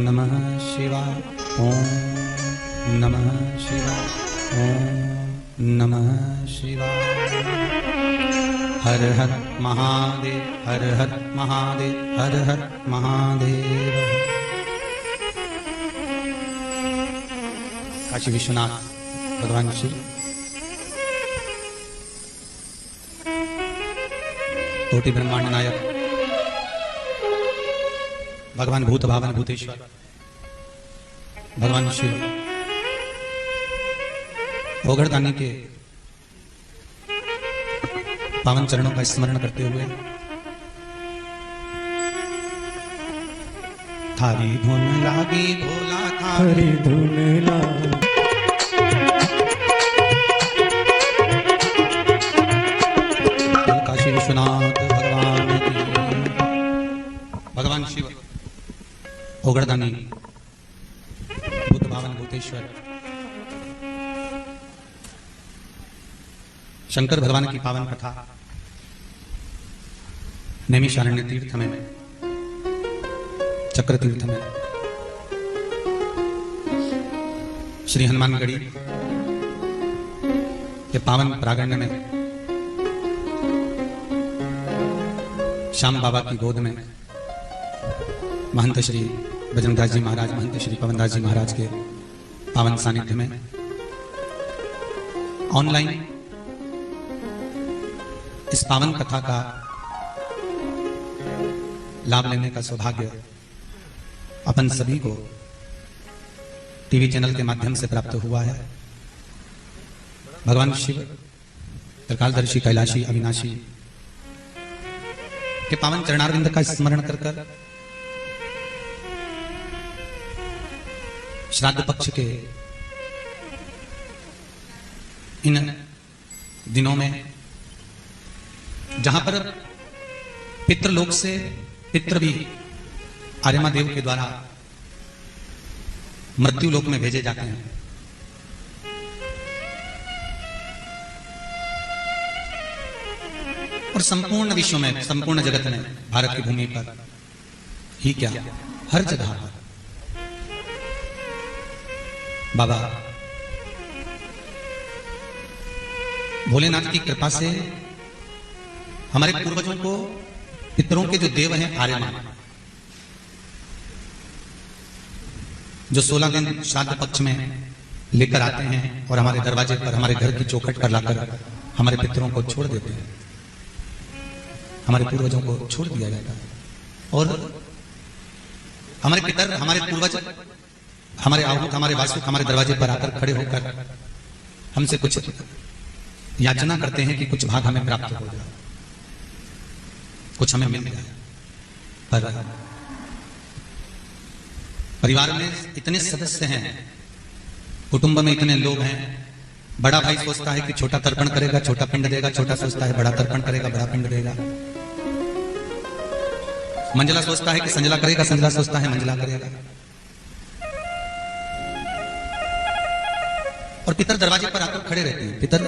नमः शिवाय। ओम नमः शिवाय। ओम नमः शिवाय। हर हर महादेव, हर हर महादेव, हर हर महादेव। काशी विश्वनाथ भगवान शिव कोटि ब्रह्मांड नायक भगवान भूत भावन भूतेश्वर भगवान शिव ओघड़दानी के पावन चरणों का स्मरण करते हुए थारी धुन लागी भोला थारी धुन लागी काशी विश्वनाथ भगवान की। भगवान शिव ओघड़दानी भूत भावन भूतेश्वर शंकर भगवान की पावन कथा नैमिषारण्य तीर्थ में चक्र तीर्थ में श्री हनुमानगढ़ी के पावन प्रांगण में श्याम बाबा की गोद में महंत श्री बजरंगदास जी महाराज, महंत श्री पवनदास जी महाराज के पावन सानिध्य में ऑनलाइन इस पावन कथा का लाभ लेने का सौभाग्य अपन सभी को टीवी चैनल के माध्यम से प्राप्त हुआ है। भगवान शिव त्रिकालदर्शी कैलाशी अविनाशी के पावन चरणारविंद का स्मरण कर कर श्राद्ध पक्ष के इन दिनों में जहां पर पितृलोक से पितृ भी आर्यमा देव के द्वारा मृत्यु लोक में भेजे जाते हैं, और संपूर्ण विश्व में, संपूर्ण जगत में, भारत की भूमि पर ही क्या हर जगह पर बाबा भोलेनाथ की कृपा से हमारे पूर्वजों को पितरों के जो देव हैं आर्यमा, जो 16 दिन श्राद्ध पक्ष में लेकर आते हैं और हमारे दरवाजे पर, हमारे घर की चौखट पर लाकर हमारे पितरों को छोड़ देते हैं, हमारे पूर्वजों को छोड़ दिया जाता है। और हमारे पितर, हमारे पूर्वज, हमारे आहूत, हमारे वासुक हमारे दरवाजे पर आकर खड़े होकर हमसे कुछ याचना करते हैं कि कुछ भाग हमें प्राप्त हो जाए, कुछ हमें मिल जाए। पर परिवार में इतने सदस्य हैं, कुटुंब में इतने लोग हैं, बड़ा भाई सोचता है कि छोटा तर्पण करेगा, छोटा पिंड देगा, छोटा सोचता है बड़ा तर्पण करेगा, बड़ा पिंड देगा। मंजला सोचता है कि संजला करेगा, संजला सोचता है मंजला करेगा। और पितर दरवाजे पर आकर खड़े रहते हैं, पितर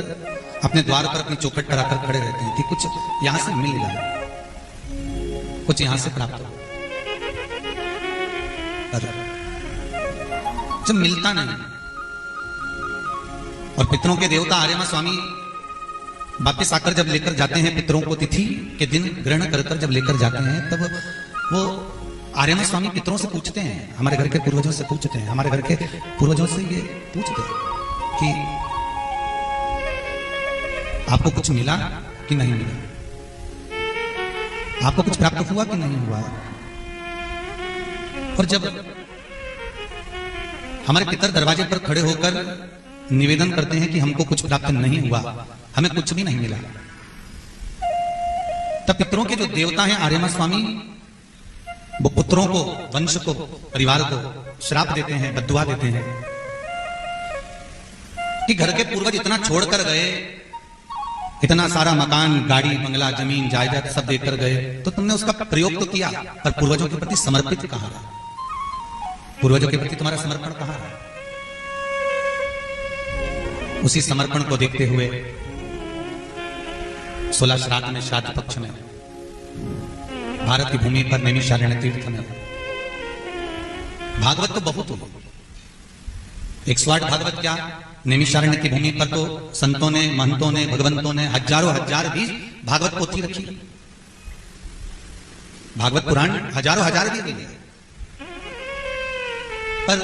अपने द्वार पर, अपनी चौखट पर आकर खड़े रहते हैं कि कुछ यहां से मिल जाए, कुछ यहां से प्राप्त हो। जब मिलता नहीं, और पितरों के देवता आर्यमा स्वामी वापिस आकर जब लेकर जाते हैं पितरों को, तिथि के दिन ग्रहण कर जब लेकर जाते हैं, तब वो आर्यमा स्वामी पितरों से पूछते हैं, हमारे घर के पूर्वजों से पूछते हैं, हमारे घर के पूर्वजों से ये पूछते हैं कि आपको कुछ मिला कि नहीं मिला, आपको कुछ प्राप्त हुआ कि नहीं हुआ। और जब हमारे पितर दरवाजे पर खड़े होकर निवेदन करते हैं कि हमको कुछ प्राप्त नहीं हुआ, हमें कुछ भी नहीं मिला, तब पितरों के जो देवता हैं आर्यमा स्वामी, वो पुत्रों को, वंश को, परिवार को श्राप देते हैं, बद्दुआ देते हैं कि घर के पूर्वज इतना छोड़कर गए, इतना सारा मकान, गाड़ी, बंगला, जमीन, जायदाद सब देकर गए, तो तुमने उसका प्रयोग तो किया, पर पूर्वजों के प्रति समर्पित कहां रहा? पूर्वजों के प्रति तुम्हारा समर्पण कहां रहा? उसी समर्पण को देखते हुए 16 श्राद्ध में, श्राद्ध पक्ष में भारत की भूमि पर नैमिषारण्य तीर्थ में भागवत तो बहुत हुई, 108 भागवत क्या, नैमिषारण्य की भूमि पर तो संतों ने, महंतों ने, भगवंतों ने हजारों हजार भी भागवत पोथी रखी, भागवत पुराण हजारों हजार भी गई। पर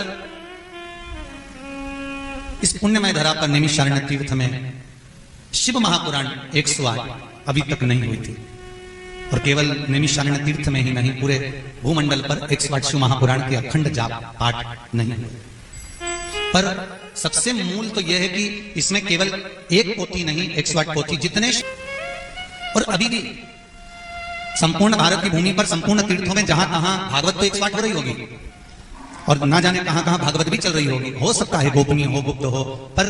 इस पुण्यमय धरा पर नैमिषारण्य तीर्थ में शिव महापुराण 108 अभी तक नहीं हुई थी। और केवल नैमिषारण्य तीर्थ में ही नहीं, पूरे भूमंडल पर 108 शिव महापुराण के अखंड जाप पाठ नहीं हुए। पर सबसे मूल तो यह है कि इसमें केवल एक पोथी नहीं, 108 पोथी जितने, और अभी भी संपूर्ण भारत की भूमि पर संपूर्ण तीर्थों में जहां तहां भागवत तो 108 हो रही होगी, और ना जाने कहां कहां भागवत भी चल रही होगी, हो सकता है गोपनीय हो, गुप्त हो, पर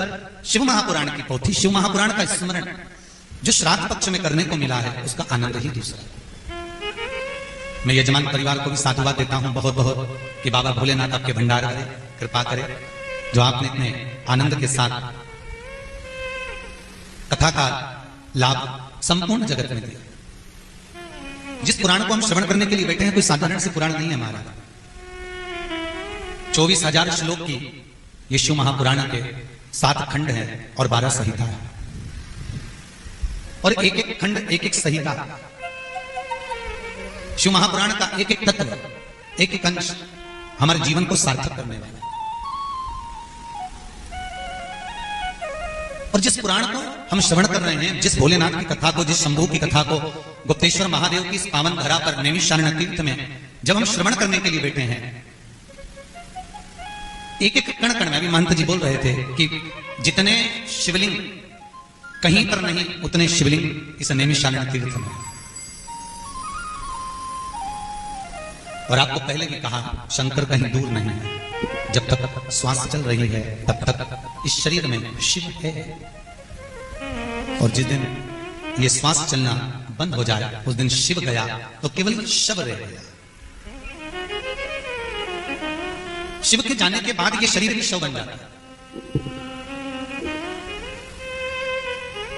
शिव महापुराण की पोथी, शिव महापुराण का स्मरण जो श्राद्ध पक्ष में करने को मिला है, उसका आनंद ही दूसरा। मैं यजमान परिवार को भी साधुवाद देता हूं बहुत बहुत कि बाबा भोलेनाथ आपके भंडार करे, कृपा करे, जो आपने इतने आनंद के साथ कथा का लाभ संपूर्ण जगत में दिया। जिस पुराण को हम श्रवण करने के लिए बैठे हैं, कोई साधारण से पुराण नहीं है हमारा। 24,000 श्लोक की ये शिव महापुराण के 7 खंड हैं और 12 संहिता है, और एक एक खंड, एक एक संहिता, शिव महापुराण का एक एक तत्व, एक एक अंश हमारे जीवन को सार्थक करने वाला। और जिस पुराण को हम श्रवण कर रहे हैं, जिस भोलेनाथ की कथा को, जिस शंभू की कथा को, गुप्तेश्वर महादेव की इस पावन धरा पर नैमिषारण्य तीर्थ में जब हम श्रवण करने के लिए बैठे हैं, एक एक कण कण में, अभी महंत जी बोल रहे थे कि जितने शिवलिंग कहीं पर नहीं, उतने शिवलिंग इस नैमिषारण्य तीर्थ में। और आपको पहले भी कहा, शंकर कहीं दूर नहीं है, जब तक श्वास चल रही है तब तक इस शरीर में शिव है, और जिस दिन ये श्वास चलना बंद हो जाए, उस दिन शिव गया तो केवल शव रह गया। शिव के जाने के बाद ये शरीर भी शव बन जाता है।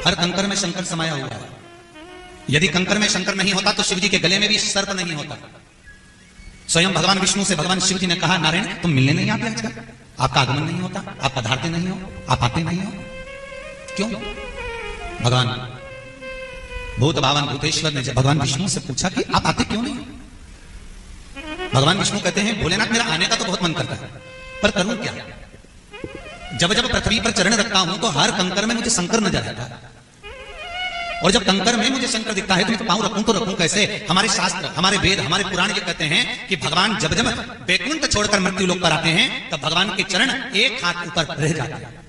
हर कंकर में शंकर समाया हुआ है। यदि कंकर में शंकर नहीं होता तो शिव जी के गले में भी सर्प नहीं होता। स्वयं भगवान विष्णु से भगवान शिव जी ने कहा, नारायण तुम मिलने नहीं आते आजकल, आपका आगमन नहीं होता, आप पधारते नहीं हो, आप आते नहीं हो, क्यों? भगवान भूत भावन भूतेश्वर ने जब भगवान विष्णु से पूछा कि आप आते क्यों नहीं, भगवान विष्णु कहते हैं, भोलेनाथ मेरा आने का तो बहुत मन करता है, पर करूं क्या? जब जब पृथ्वी पर चरण रखता हूं तो हर कंकर में मुझे शंकर नजर आता है, और जब कंकर में मुझे शंकर दिखता है तो मैं पांव रखूं तो रखूं कैसे? हमारे शास्त्र, हमारे वेद, हमारे पुराण ये कहते हैं कि भगवान जब जब वैकुंठ छोड़कर मृत्यु लोक पर आते हैं तब भगवान के चरण एक हाथ ऊपर रह जाते हैं।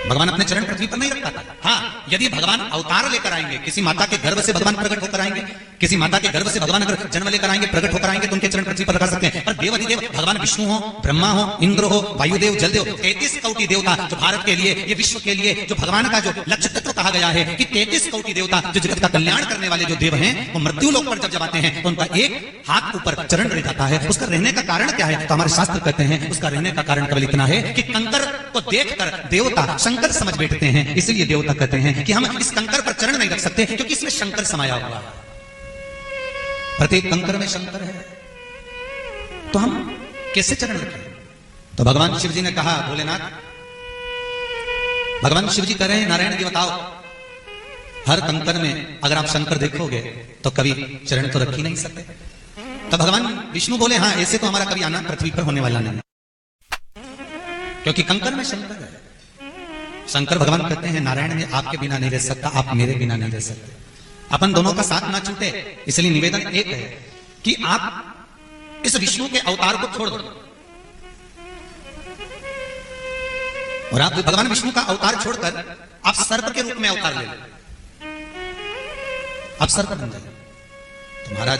भगवान अपने चरण पृथ्वी पर नहीं रख पाता। हाँ, यदि भगवान अवतार लेकर आएंगे, किसी माता के गर्भ से भगवान प्रकट होकर आएंगे, किसी माता के गर्भ से भगवान अगर जन्म लेकर आएंगे, प्रकट होकर आएंगे, तो उनके चरण पृथ्वी पर रखा सकते हैं। पर देव अधिदेव भगवान विष्णु हो, ब्रह्मा हो, इंद्र हो, वायुदेव, जलदेव, 33 कोटि देवता जो भारत के लिए, ये विश्व के लिए जो भगवान का जो लक्ष्य तत्व कहा गया है कि 33 कोटि देवता जो जगत का कल्याण करने वाले जो देव हैं, वो मृत्यु लोक पर जब आते हैं तो उनका एक हाथ ऊपर चरण रह जाता है। उसका रहने का कारण क्या है? तो हमारे शास्त्र कहते हैं उसका रहने का कारण केवल इतना है कि कंकर को देखकर देवता शंकर समझ बैठते हैं, इसलिए देवता कहते हैं कि हम इस कंकर पर चरण नहीं रख सकते क्योंकि इसमें शंकर समाया हुआ है। प्रत्येक कंकर में शंकर है, तो हम कैसे चरण रखें? तो भगवान शिव जी ने कहा, भोलेनाथ, भगवान शिव जी कह रहे हैं, नारायण जी बताओ, हर कंकर में अगर आप शंकर देखोगे तो कभी चरण तो रख ही नहीं सकते। तो भगवान विष्णु बोले, हाँ, ऐसे तो हमारा कभी आना पृथ्वी पर होने वाला नहीं, क्योंकि कंकर में शंकर है। शंकर भगवान कहते हैं, नारायण मैं आपके बिना नहीं रह सकता, आप मेरे बिना नहीं रह सकते, अपन दोनों का साथ ना छूटे, इसलिए निवेदन एक है कि आप इस विष्णु के अवतार को छोड़ दो और आप भगवान विष्णु का अवतार छोड़कर आप सर्प के रूप में अवतार ले लो, आप सर्प बन जाए। तो महाराज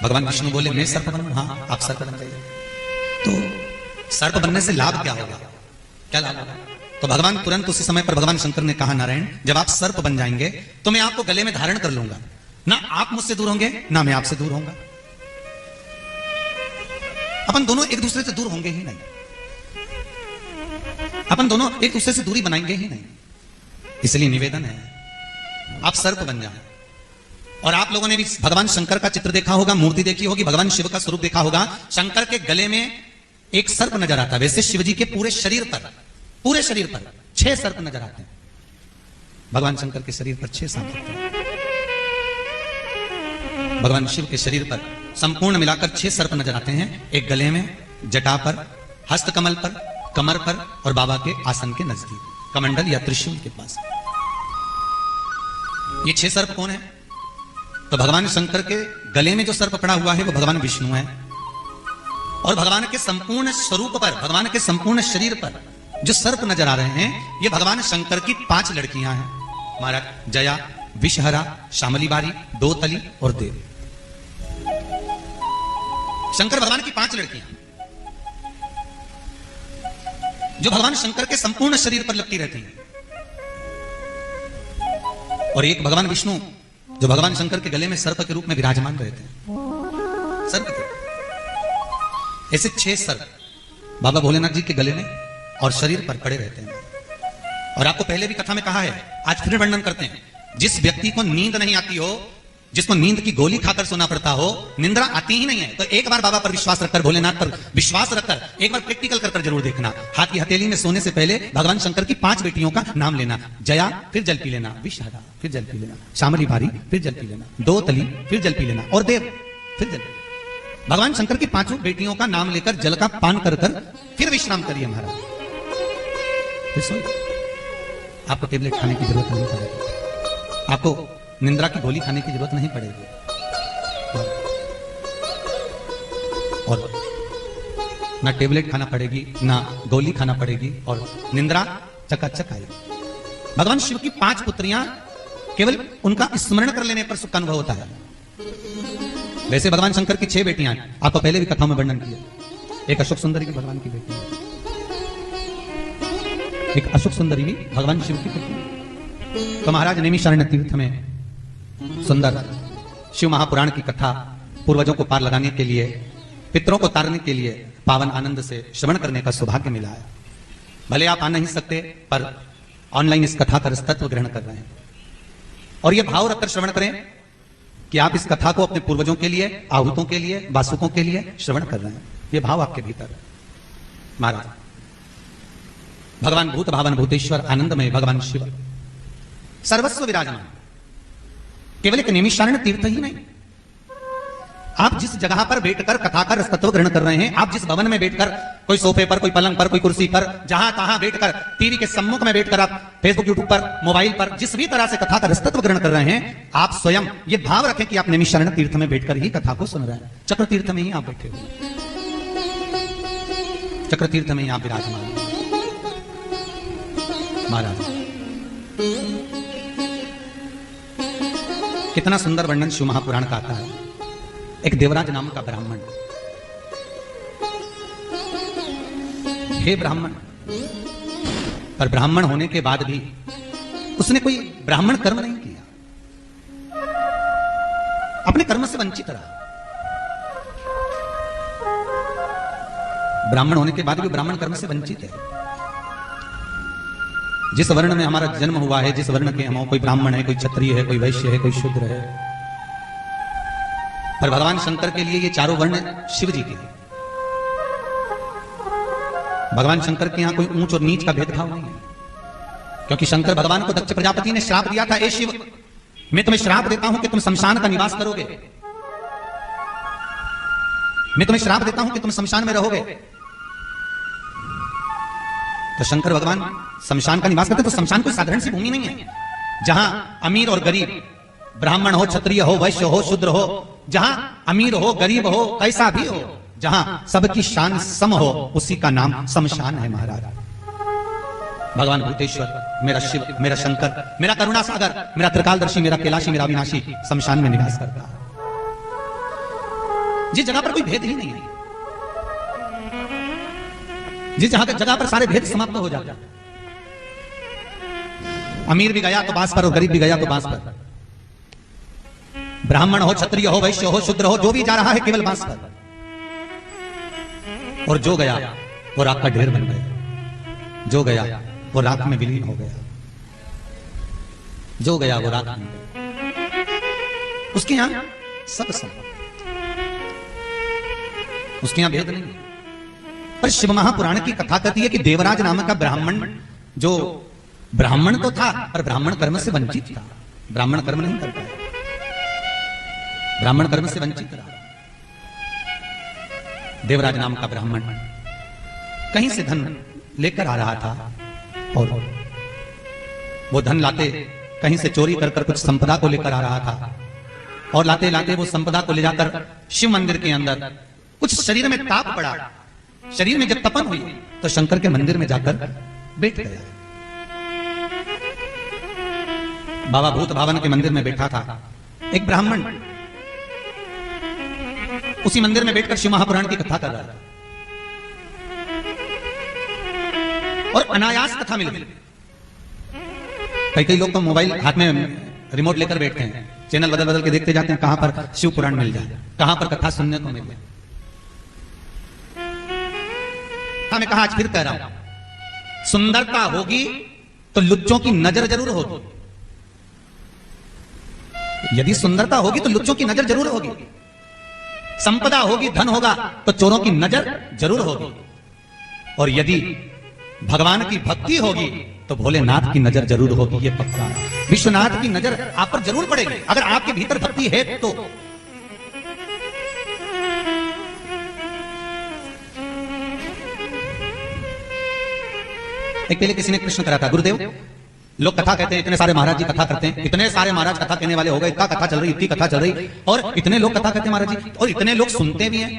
भगवान विष्णु बोले, मैं सर्प बनूं? हाँ, आप सर्प बन जाइए। तो सर्प बनने से लाभ क्या होगा? क्या लाभ होगा? तो भगवान तुरंत उसी समय पर भगवान शंकर ने कहा, नारायण जब आप सर्प बन जाएंगे तो मैं आपको गले में धारण कर लूंगा, ना आप मुझसे दूर होंगे ना मैं आपसे दूर होऊंगा, अपन दोनों एक दूसरे से दूर होंगे ही नहीं, अपन दोनों एक दूसरे से दूरी बनाएंगे ही नहीं। इसलिए निवेदन है, आप सर्प बन जाएं, और आप लोगों ने भी भगवान शंकर का चित्र देखा होगा, मूर्ति देखी होगी, भगवान शिव का स्वरूप देखा होगा। शंकर के गले में एक सर्प नजर आता है। वैसे शिव जी के पूरे शरीर पर 6 सर्प नजर आते हैं। भगवान शंकर के शरीर पर 6 सांप होते हैं। भगवान शिव के शरीर पर संपूर्ण मिलाकर 6 सर्प नजर आते हैं। एक गले में, जटा पर, हस्त कमल पर, कमर पर और बाबा के आसन के नजदीक कमंडल या त्रिशूल के पास। ये 6 सर्प कौन है? तो भगवान शंकर के गले में जो सर्प पड़ा हुआ है वो भगवान विष्णु है। और भगवान के संपूर्ण स्वरूप पर, भगवान के संपूर्ण शरीर पर जो सर्प नजर आ रहे हैं, ये भगवान शंकर की 5 लड़कियां हैं। महाराज जया, विषहरा, शामली बारी, दोतली और देव। शंकर भगवान की 5 लड़कियां जो भगवान शंकर के संपूर्ण शरीर पर लगती रहती हैं। और एक भगवान विष्णु जो भगवान शंकर के गले में सर्प के रूप में विराजमान रहते हैं। सर्प के ऐसे 6 सर्प बाबा भोलेनाथ जी के गले में और शरीर पर पड़े रहते हैं। और आपको पहले भी कथा में कहा है, आज फिर वर्णन करते हैं। जिस व्यक्ति को नींद नहीं आती हो, जिसको नींद की गोली खाकर सोना पड़ता हो, निंद्रा आती ही नहीं है, तो एक बार बाबा पर विश्वास रखकर, भोलेनाथ पर विश्वास रखकर एक बार प्रैक्टिकल कर जरूर देखना। हाथ की हथेली में सोने से पहले भगवान शंकर की 5 बेटियों का नाम लेना। जया, फिर जल पी लेना, विषहरा, फिर जल पी लेना, शामली बारी, फिर जल पी लेना, दोतली, फिर जल पी लेना और देव, फिर जल पी लेना। भगवान शंकर की 5 बेटियों का नाम लेकर जल का पान कर फिर विश्राम करिए महाराज। आपको टेबलेट खाने की जरूरत नहीं पड़ेगी, आपको निंद्रा की गोली खाने की जरूरत नहीं पड़ेगी, और ना टेबलेट खाना पड़ेगी, ना गोली खाना पड़ेगी, और निंद्रा चकाचक आएगी। भगवान शिव की 5 पुत्रियां, केवल उनका स्मरण कर लेने पर सुख का अनुभव होता है। वैसे भगवान शंकर की 6 बेटियां, आपको पहले भी कथाओं में वर्णन किया। एक अशोक सुंदरी भी भगवान की बेटी है, एक अशोक सुंदरी भी भगवान शिव की पुत्री है। तो महाराज नैमिषारण्य तीर्थ में सुंदर शिव महापुराण की कथा पूर्वजों को पार लगाने के लिए, पितरों को तारने के लिए पावन आनंद से श्रवण करने का सौभाग्य मिला है। भले आप आ नहीं सकते, पर ऑनलाइन इस कथा का तत्व ग्रहण कर रहे हैं। और यह भाव रखकर श्रवण करें कि आप इस कथा को अपने पूर्वजों के लिए, आहूतों के लिए, वासुकों के लिए श्रवण कर रहे हैं। यह भाव आपके भीतर है। महाराज भगवान भूत भावन भूतेश्वर आनंदमय भगवान शिव सर्वस्व विराजमान। केवल एक नैमिषारण्य तीर्थ ही नहीं, आप जिस जगह पर बैठकर कथा का रसतत्व ग्रहण कर रहे हैं, आप जिस भवन में बैठकर, कोई सोफे पर, कोई पलंग पर, कोई कुर्सी पर, जहां तहां बैठकर, टीवी के सम्मुख में बैठकर, आप फेसबुक, यूट्यूब पर, मोबाइल पर, जिस भी तरह से कथा का रसतत्व ग्रहण कर रहे हैं, आप स्वयं ये भाव रखें कि आप नैमिषारण्य तीर्थ में बैठकर ही कथा को सुन रहे हैं। चक्र तीर्थ में ही आप बैठे हुए, चक्र तीर्थ में ही आप विराजमान महाराज। कितना सुंदर वर्णन शिव महापुराण का आता है। एक देवराज नाम का ब्राह्मण, हे ब्राह्मण, पर ब्राह्मण होने के बाद भी उसने कोई ब्राह्मण कर्म नहीं किया, अपने कर्म से वंचित रहा। ब्राह्मण होने के बाद भी ब्राह्मण कर्म से वंचित है। जिस वर्ण में हमारा जन्म हुआ है, जिस वर्ण के हम, कोई ब्राह्मण है, कोई क्षत्रिय है, कोई वैश्य है, कोई शूद्र है, पर भगवान शंकर के लिए ये चारों वर्ण शिव जी के हैं। भगवान शंकर के यहां कोई ऊंच और नीच का भेदभाव नहीं है, क्योंकि शंकर भगवान को दक्ष प्रजापति ने श्राप दिया था, ए शिव, मैं तुम्हें श्राप देता हूं कि तुम शमशान का निवास करोगे, मैं तुम्हें श्राप देता हूं कि तुम शमशान में रहोगे। तो शंकर भगवान शमशान का निवास करते, तो शमशान कोई साधारण सी भूमि नहीं है, जहां अमीर और गरीब, ब्राह्मण हो, क्षत्रिय हो, वैश्य हो, शूद्र हो, जहां अमीर हो, गरीब हो, कैसा भी हो, जहां सबकी शान सम हो, उसी का नाम शमशान है महाराज। भगवान भूतेश्वर, मेरा शिव, मेरा शंकर, मेरा करुणा सागर, मेरा त्रिकालदर्शी, मेरा कैलाशी, मेरा अविनाशी शमशान में निवास करता है, जिस जगह पर कोई भेद ही नहीं है, जिस जगह पर सारे भेद समाप्त हो जाते हैं। अमीर भी गया तो बांस पर, और गरीब भी गया तो बांस पर, ब्राह्मण हो, क्षत्रिय हो, वैश्य हो, शूद्र हो, जो भी जा रहा है केवल बांस पर, और जो गया वो राख का ढेर बन गया, जो गया वो राख में विलीन हो गया, जो गया वो राख बन गया। उसके यहां सब संभव, उसके यहां भेद नहीं। पर शिव महापुराण की कथा कहती है कि देवराज नामक का ब्राह्मण, जो ब्राह्मण तो था पर ब्राह्मण कर्म से वंचित था, ब्राह्मण कर्म नहीं कर पाया, ब्राह्मण कर्म से वंचित रहा। देवराज नाम का ब्राह्मण कहीं से धन लेकर आ रहा था और वो धन लाते कहीं से चोरी कर कुछ संपदा को लेकर आ रहा था, और लाते लाते वो संपदा को ले जाकर शिव मंदिर के अंदर कुछ शरीर में ताप पड़ा, शरीर में जब तपन हुई तो शंकर के मंदिर में जाकर बैठ गया। बाबा भूत भावन के मंदिर में बैठा था एक ब्राह्मण, उसी मंदिर में बैठकर शिव महापुराण की कथा कर रहा था और अनायास कथा मिल गई। कई लोग तो मोबाइल हाथ में रिमोट लेकर बैठते हैं, चैनल बदल बदल के देखते जाते हैं कहां पर शिव पुराण मिल जाए, कहां पर कथा सुनने को मिल जाए। मैं कहा आज फिर कह रहा हूं, सुंदरता होगी तो लुच्चों की नजर जरूर होगी, यदि सुंदरता होगी तो लुच्चों की नजर जरूर होगी, संपदा होगी, धन होगा तो चोरों की नजर जरूर होगी, और यदि भगवान की भक्ति होगी तो भोलेनाथ की नजर जरूर होगी। ये पक्का है, विश्वनाथ की नजर आप पर जरूर पड़ेगी अगर आपके भीतर भक्ति है तो। एक पहले किसी ने प्रश्न करा था, गुरुदेव लोग कथा कहते हैं, इतने सारे महाराज जी कथा करते हैं, इतने सारे महाराज कथा कहने वाले हो गए, इतना कथा चल रही, इतनी कथा चल रही, और इतने लोग कथा कहते हैं महाराज जी, और इतने लोग सुनते भी हैं।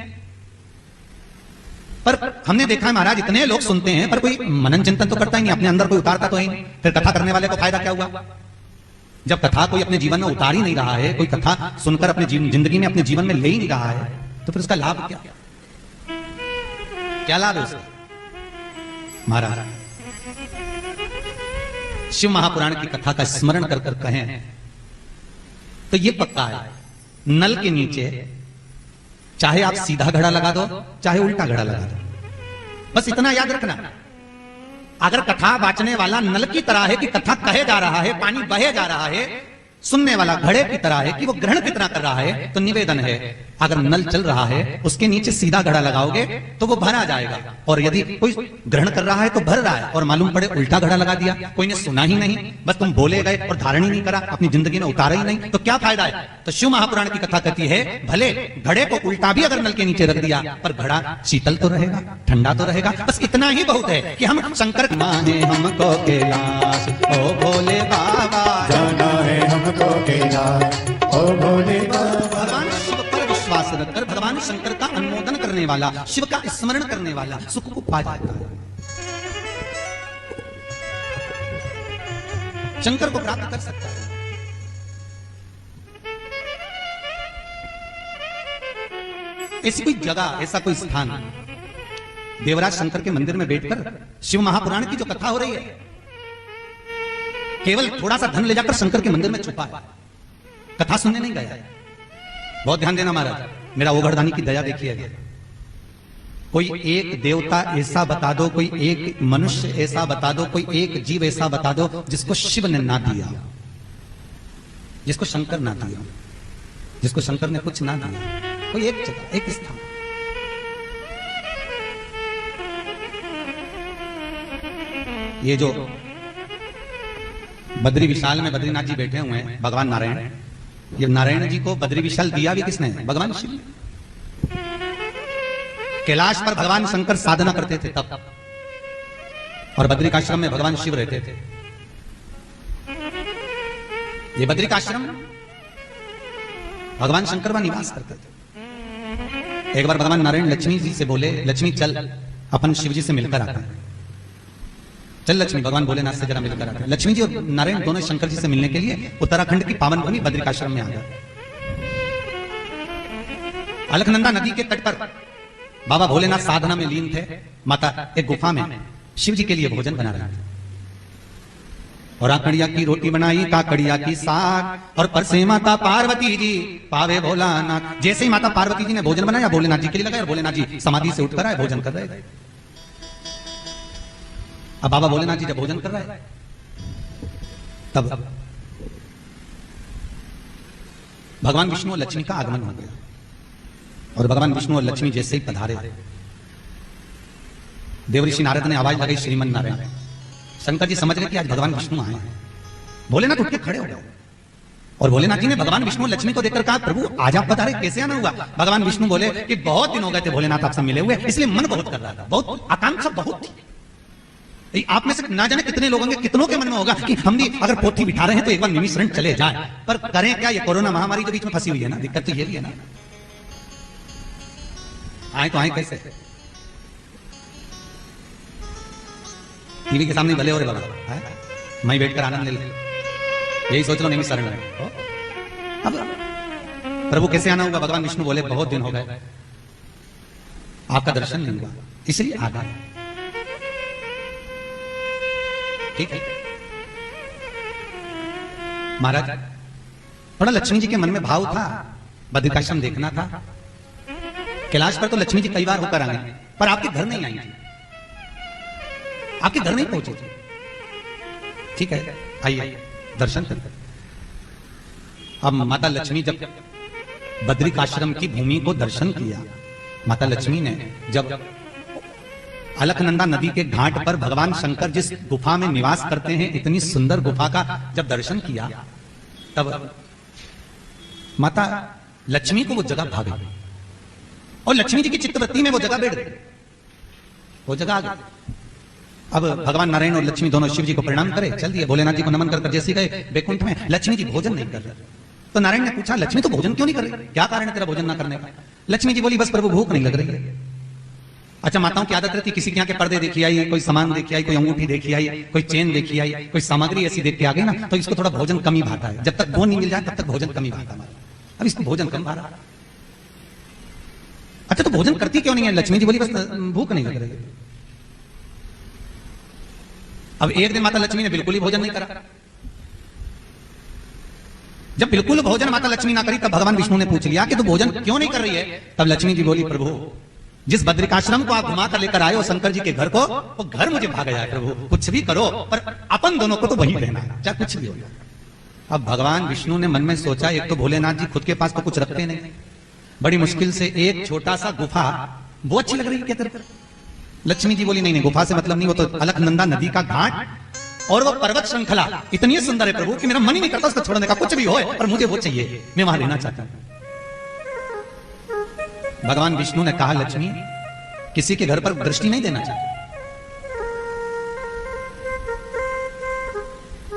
पर हमने देखा है महाराज इतने लोग सुनते हैं पर कोई मनन चिंतन तो करता ही नहीं, अपने अंदर कोई उतारता तो ही नहीं, फिर कथा करने वाले को फायदा क्या हुआ? जब कथा कोई अपने जीवन में उतार ही नहीं रहा है, कोई कथा सुनकर अपने जिंदगी में अपने जीवन में ले ही नहीं रहा है, तो फिर उसका लाभ क्या? क्या लाभ है उसका? महाराज शिव महापुराण की कथा का स्मरण कर कर कहें तो ये पक्का है, नल के नीचे चाहे आप सीधा घड़ा लगा दो चाहे उल्टा घड़ा लगा दो, बस इतना याद रखना, अगर कथा वाचने वाला नल की तरह है कि कथा कहे जा रहा है, पानी बहे जा रहा है, सुनने वाला घड़े की तरह है कि वो ग्रहण कितना कर रहा है, तो निवेदन है अगर नल चल रहा है उसके नीचे सीधा घड़ा लगाओगे तो वो भरा जाएगा, और यदि कोई ग्रहण कर रहा है तो भर रहा है, और मालूम पड़े उल्टा घड़ा लगा दिया, कोई ने सुना ही नहीं, बस तुम बोले गए और धारण ही नहीं करा, अपनी जिंदगी में उतारा ही नहीं, तो क्या फायदा है? तो शिव महापुराण की कथा कहती है भले घड़े को उल्टा भी अगर नल के नीचे रख दिया पर घड़ा शीतल तो रहेगा, ठंडा तो रहेगा, बस इतना ही बहुत है कि हम शंकर माने हमको कैलाश ओ भोले बाबा, जाना है हमको कैलाश ओ भोले बाबा। भगवान शिव पर विश्वास रखकर भगवान शंकर का अनुमोदन करने वाला, शिव का स्मरण करने वाला सुख को पा जाता है, शंकर को प्राप्त कर सकता है। ऐसी कोई जगह, ऐसा कोई स्थान, देवराज शंकर के मंदिर में बैठकर शिव महापुराण की जो कथा हो रही है, केवल थोड़ा सा धन ले जाकर शंकर के मंदिर में छुपा है, कथा सुनने नहीं गया। बहुत ध्यान देना महाराज, मेरा ओघड़दानी की दया देखिए, कोई एक देवता ऐसा बता दो, कोई एक मनुष्य ऐसा बता दो, कोई एक जीव ऐसा बता दो जिसको शिव ने ना दिया, जिसको शंकर ना दिया, जिसको शंकर ने कुछ ना दिया, कोई एक जगह, एक स्थान। ये जो बद्री विशाल में बद्रीनाथ जी बैठे हुए हैं, भगवान नारायण, ये नारायण जी को बद्री विशाल दिया भी किसने? भगवान शिव। कैलाश पर भगवान शंकर साधना करते थे तब, और बद्रिकाश्रम में भगवान शिव रहते थे। ये बद्रिकाश्रम भगवान शंकर का निवास करते थे। एक बार भगवान नारायण लक्ष्मी जी से बोले, लक्ष्मी चल अपन शिव जी से मिलकर आते हैं, चल लक्ष्मी, भगवान भोलेनाथ से जरा मिलकर आते हैं। लक्ष्मी जी और नारायण दोनों शंकर जी से मिलने के लिए उत्तराखंड की पावन भूमि बद्रिकाश्रम में आ गए। अलकनंदा नदी के तट पर बाबा भोलेनाथ साधना में लीन थे, माता एक गुफा में शिव जी के लिए भोजन बना रहे थे, और आकड़िया की रोटी बनाई, काकड़िया की साग, और परसे माता पार्वती जी पावे भोलानाथ। जैसे ही माता पार्वती जी ने भोजन बनाया, भोलेनाथ जी के लिए लगाया, और भोलेनाथ जी समाधि से उठकर आए, भोजन कर रहे थे। अब बाबा भोलेनाथ जी जब भोजन कर रहे हैं तब भगवान विष्णु और लक्ष्मी का आगमन हो गया और भगवान विष्णु और लक्ष्मी जैसे ही पधारे, देवऋषि नारद ने आवाज लगाई श्रीमन नारायण। शंकर जी समझ गए कि आज भगवान विष्णु आए हैं। भोलेनाथ उठ के खड़े हो गए और भोलेनाथ जी ने भगवान विष्णु और लक्ष्मी को देखकर कहा, प्रभु आज आप पधारे, कैसे आना हुआ? भगवान विष्णु बोले कि बहुत दिन हो गए थे भोलेनाथ आपसे मिले हुए, इसलिए मन बहुत कर रहा था, बहुत आकांक्षा बहुत थी। आप में से ना जाने कितने लोग होंगे, कितनों के मन में होगा कि हम भी अगर पोथी बिठा रहे हैं तो एक बार निमिषरण चले जाए, पर करें क्या? ये कोरोना महामारी के बीच में फंसी हुई है ना, दिक्कत तो ये भी है ना। आए तो आए कैसे? टीवी के सामने भले हो रहे बाबा, मैं बैठकर आनंद ले ले, यही सोच लो निमिषरण में। अब प्रभु कैसे आना होगा? भगवान विष्णु बोले बहुत दिन हो गए आपका दर्शन नहीं हुआ, इसलिए आ गए। ठीक है महाराज, थोड़ा लक्ष्मी जी के मन में भाव था, बद्रिकाश्रम देखना था। कैलाश पर तो लक्ष्मी जी कई बार होकर आ गए, पर आपके घर नहीं आई थी, आपके घर नहीं पहुंचे थे। ठीक है, आइए दर्शन करते। अब माता लक्ष्मी जब बद्रिकाश्रम की भूमि को दर्शन किया, माता लक्ष्मी ने जब अलकनंदा नदी के घाट पर भगवान शंकर जिस गुफा में निवास करते हैं, इतनी सुंदर गुफा का जब दर्शन किया, तब माता लक्ष्मी को वो जगह भाग गई और लक्ष्मी जी की चित्तवृत्ति में वो जगह बैठ गई, वो जगह आ गई। अब भगवान नारायण और लक्ष्मी दोनों शिव जी को प्रणाम करे, चल दिए। भोलेनाथ जी को नमन कर जैसे गए वैकुंठ में, लक्ष्मी जी भोजन नहीं कर रहे। तो नारायण ने पूछा, लक्ष्मी तो भोजन क्यों नहीं कर रही, क्या कारण है तेरा भोजन ना करने का? लक्ष्मी जी बोली, बस प्रभु भूख नहीं लग रही है। अच्छा, माताओं की आदत रहती, किसी के यहाँ के पर्दे देखी आई, कोई सामान देखी आई, कोई अंगूठी देखी आई, कोई चेन देखी आई, कोई सामग्री ऐसी देख के आ गई ना, तो इसको थोड़ा भोजन कम ही भाता है। जब तक वो नहीं मिल जाए तब तक भोजन कम ही भाता है। अब इसको भोजन कम भा रहा। अच्छा, तो भोजन करती क्यों नहीं है? लक्ष्मी जी बोली, बस भूख नहीं लग रही। अब एक दिन माता लक्ष्मी ने बिल्कुल ही भोजन नहीं करा। जब बिल्कुल भोजन माता लक्ष्मी ना करी, तब भगवान विष्णु ने पूछ लिया कि तू भोजन क्यों नहीं कर रही है? तब लक्ष्मी जी बोली, प्रभु जिस बद्रिकाश्रम को आप घुमा कर लेकर आए हो शंकर जी के घर को, वो घर मुझे भाग गया है। प्रभु कुछ भी करो, पर अपन दोनों को तो वही रहना है, चाहे कुछ भी हो। अब भगवान विष्णु ने मन में सोचा, एक तो भोलेनाथ जी खुद के पास तो कुछ रखते नहीं, बड़ी मुश्किल से एक छोटा सा गुफा, वो अच्छी लग रही है क्या तेरे? लक्ष्मी जी बोली, नहीं गुफा से मतलब नहीं, वो तो अलकनंदा नदी का घाट और वो पर्वत श्रृंखला इतनी सुंदर है प्रभु कि मेरा मन ही नहीं करता उसको छोड़ने का, कुछ भी हो पर मुझे वो चाहिए, मैं वहां रहना चाहता हूं। भगवान विष्णु ने कहा, लक्ष्मी किसी के घर पर दृष्टि नहीं देना चाहिए।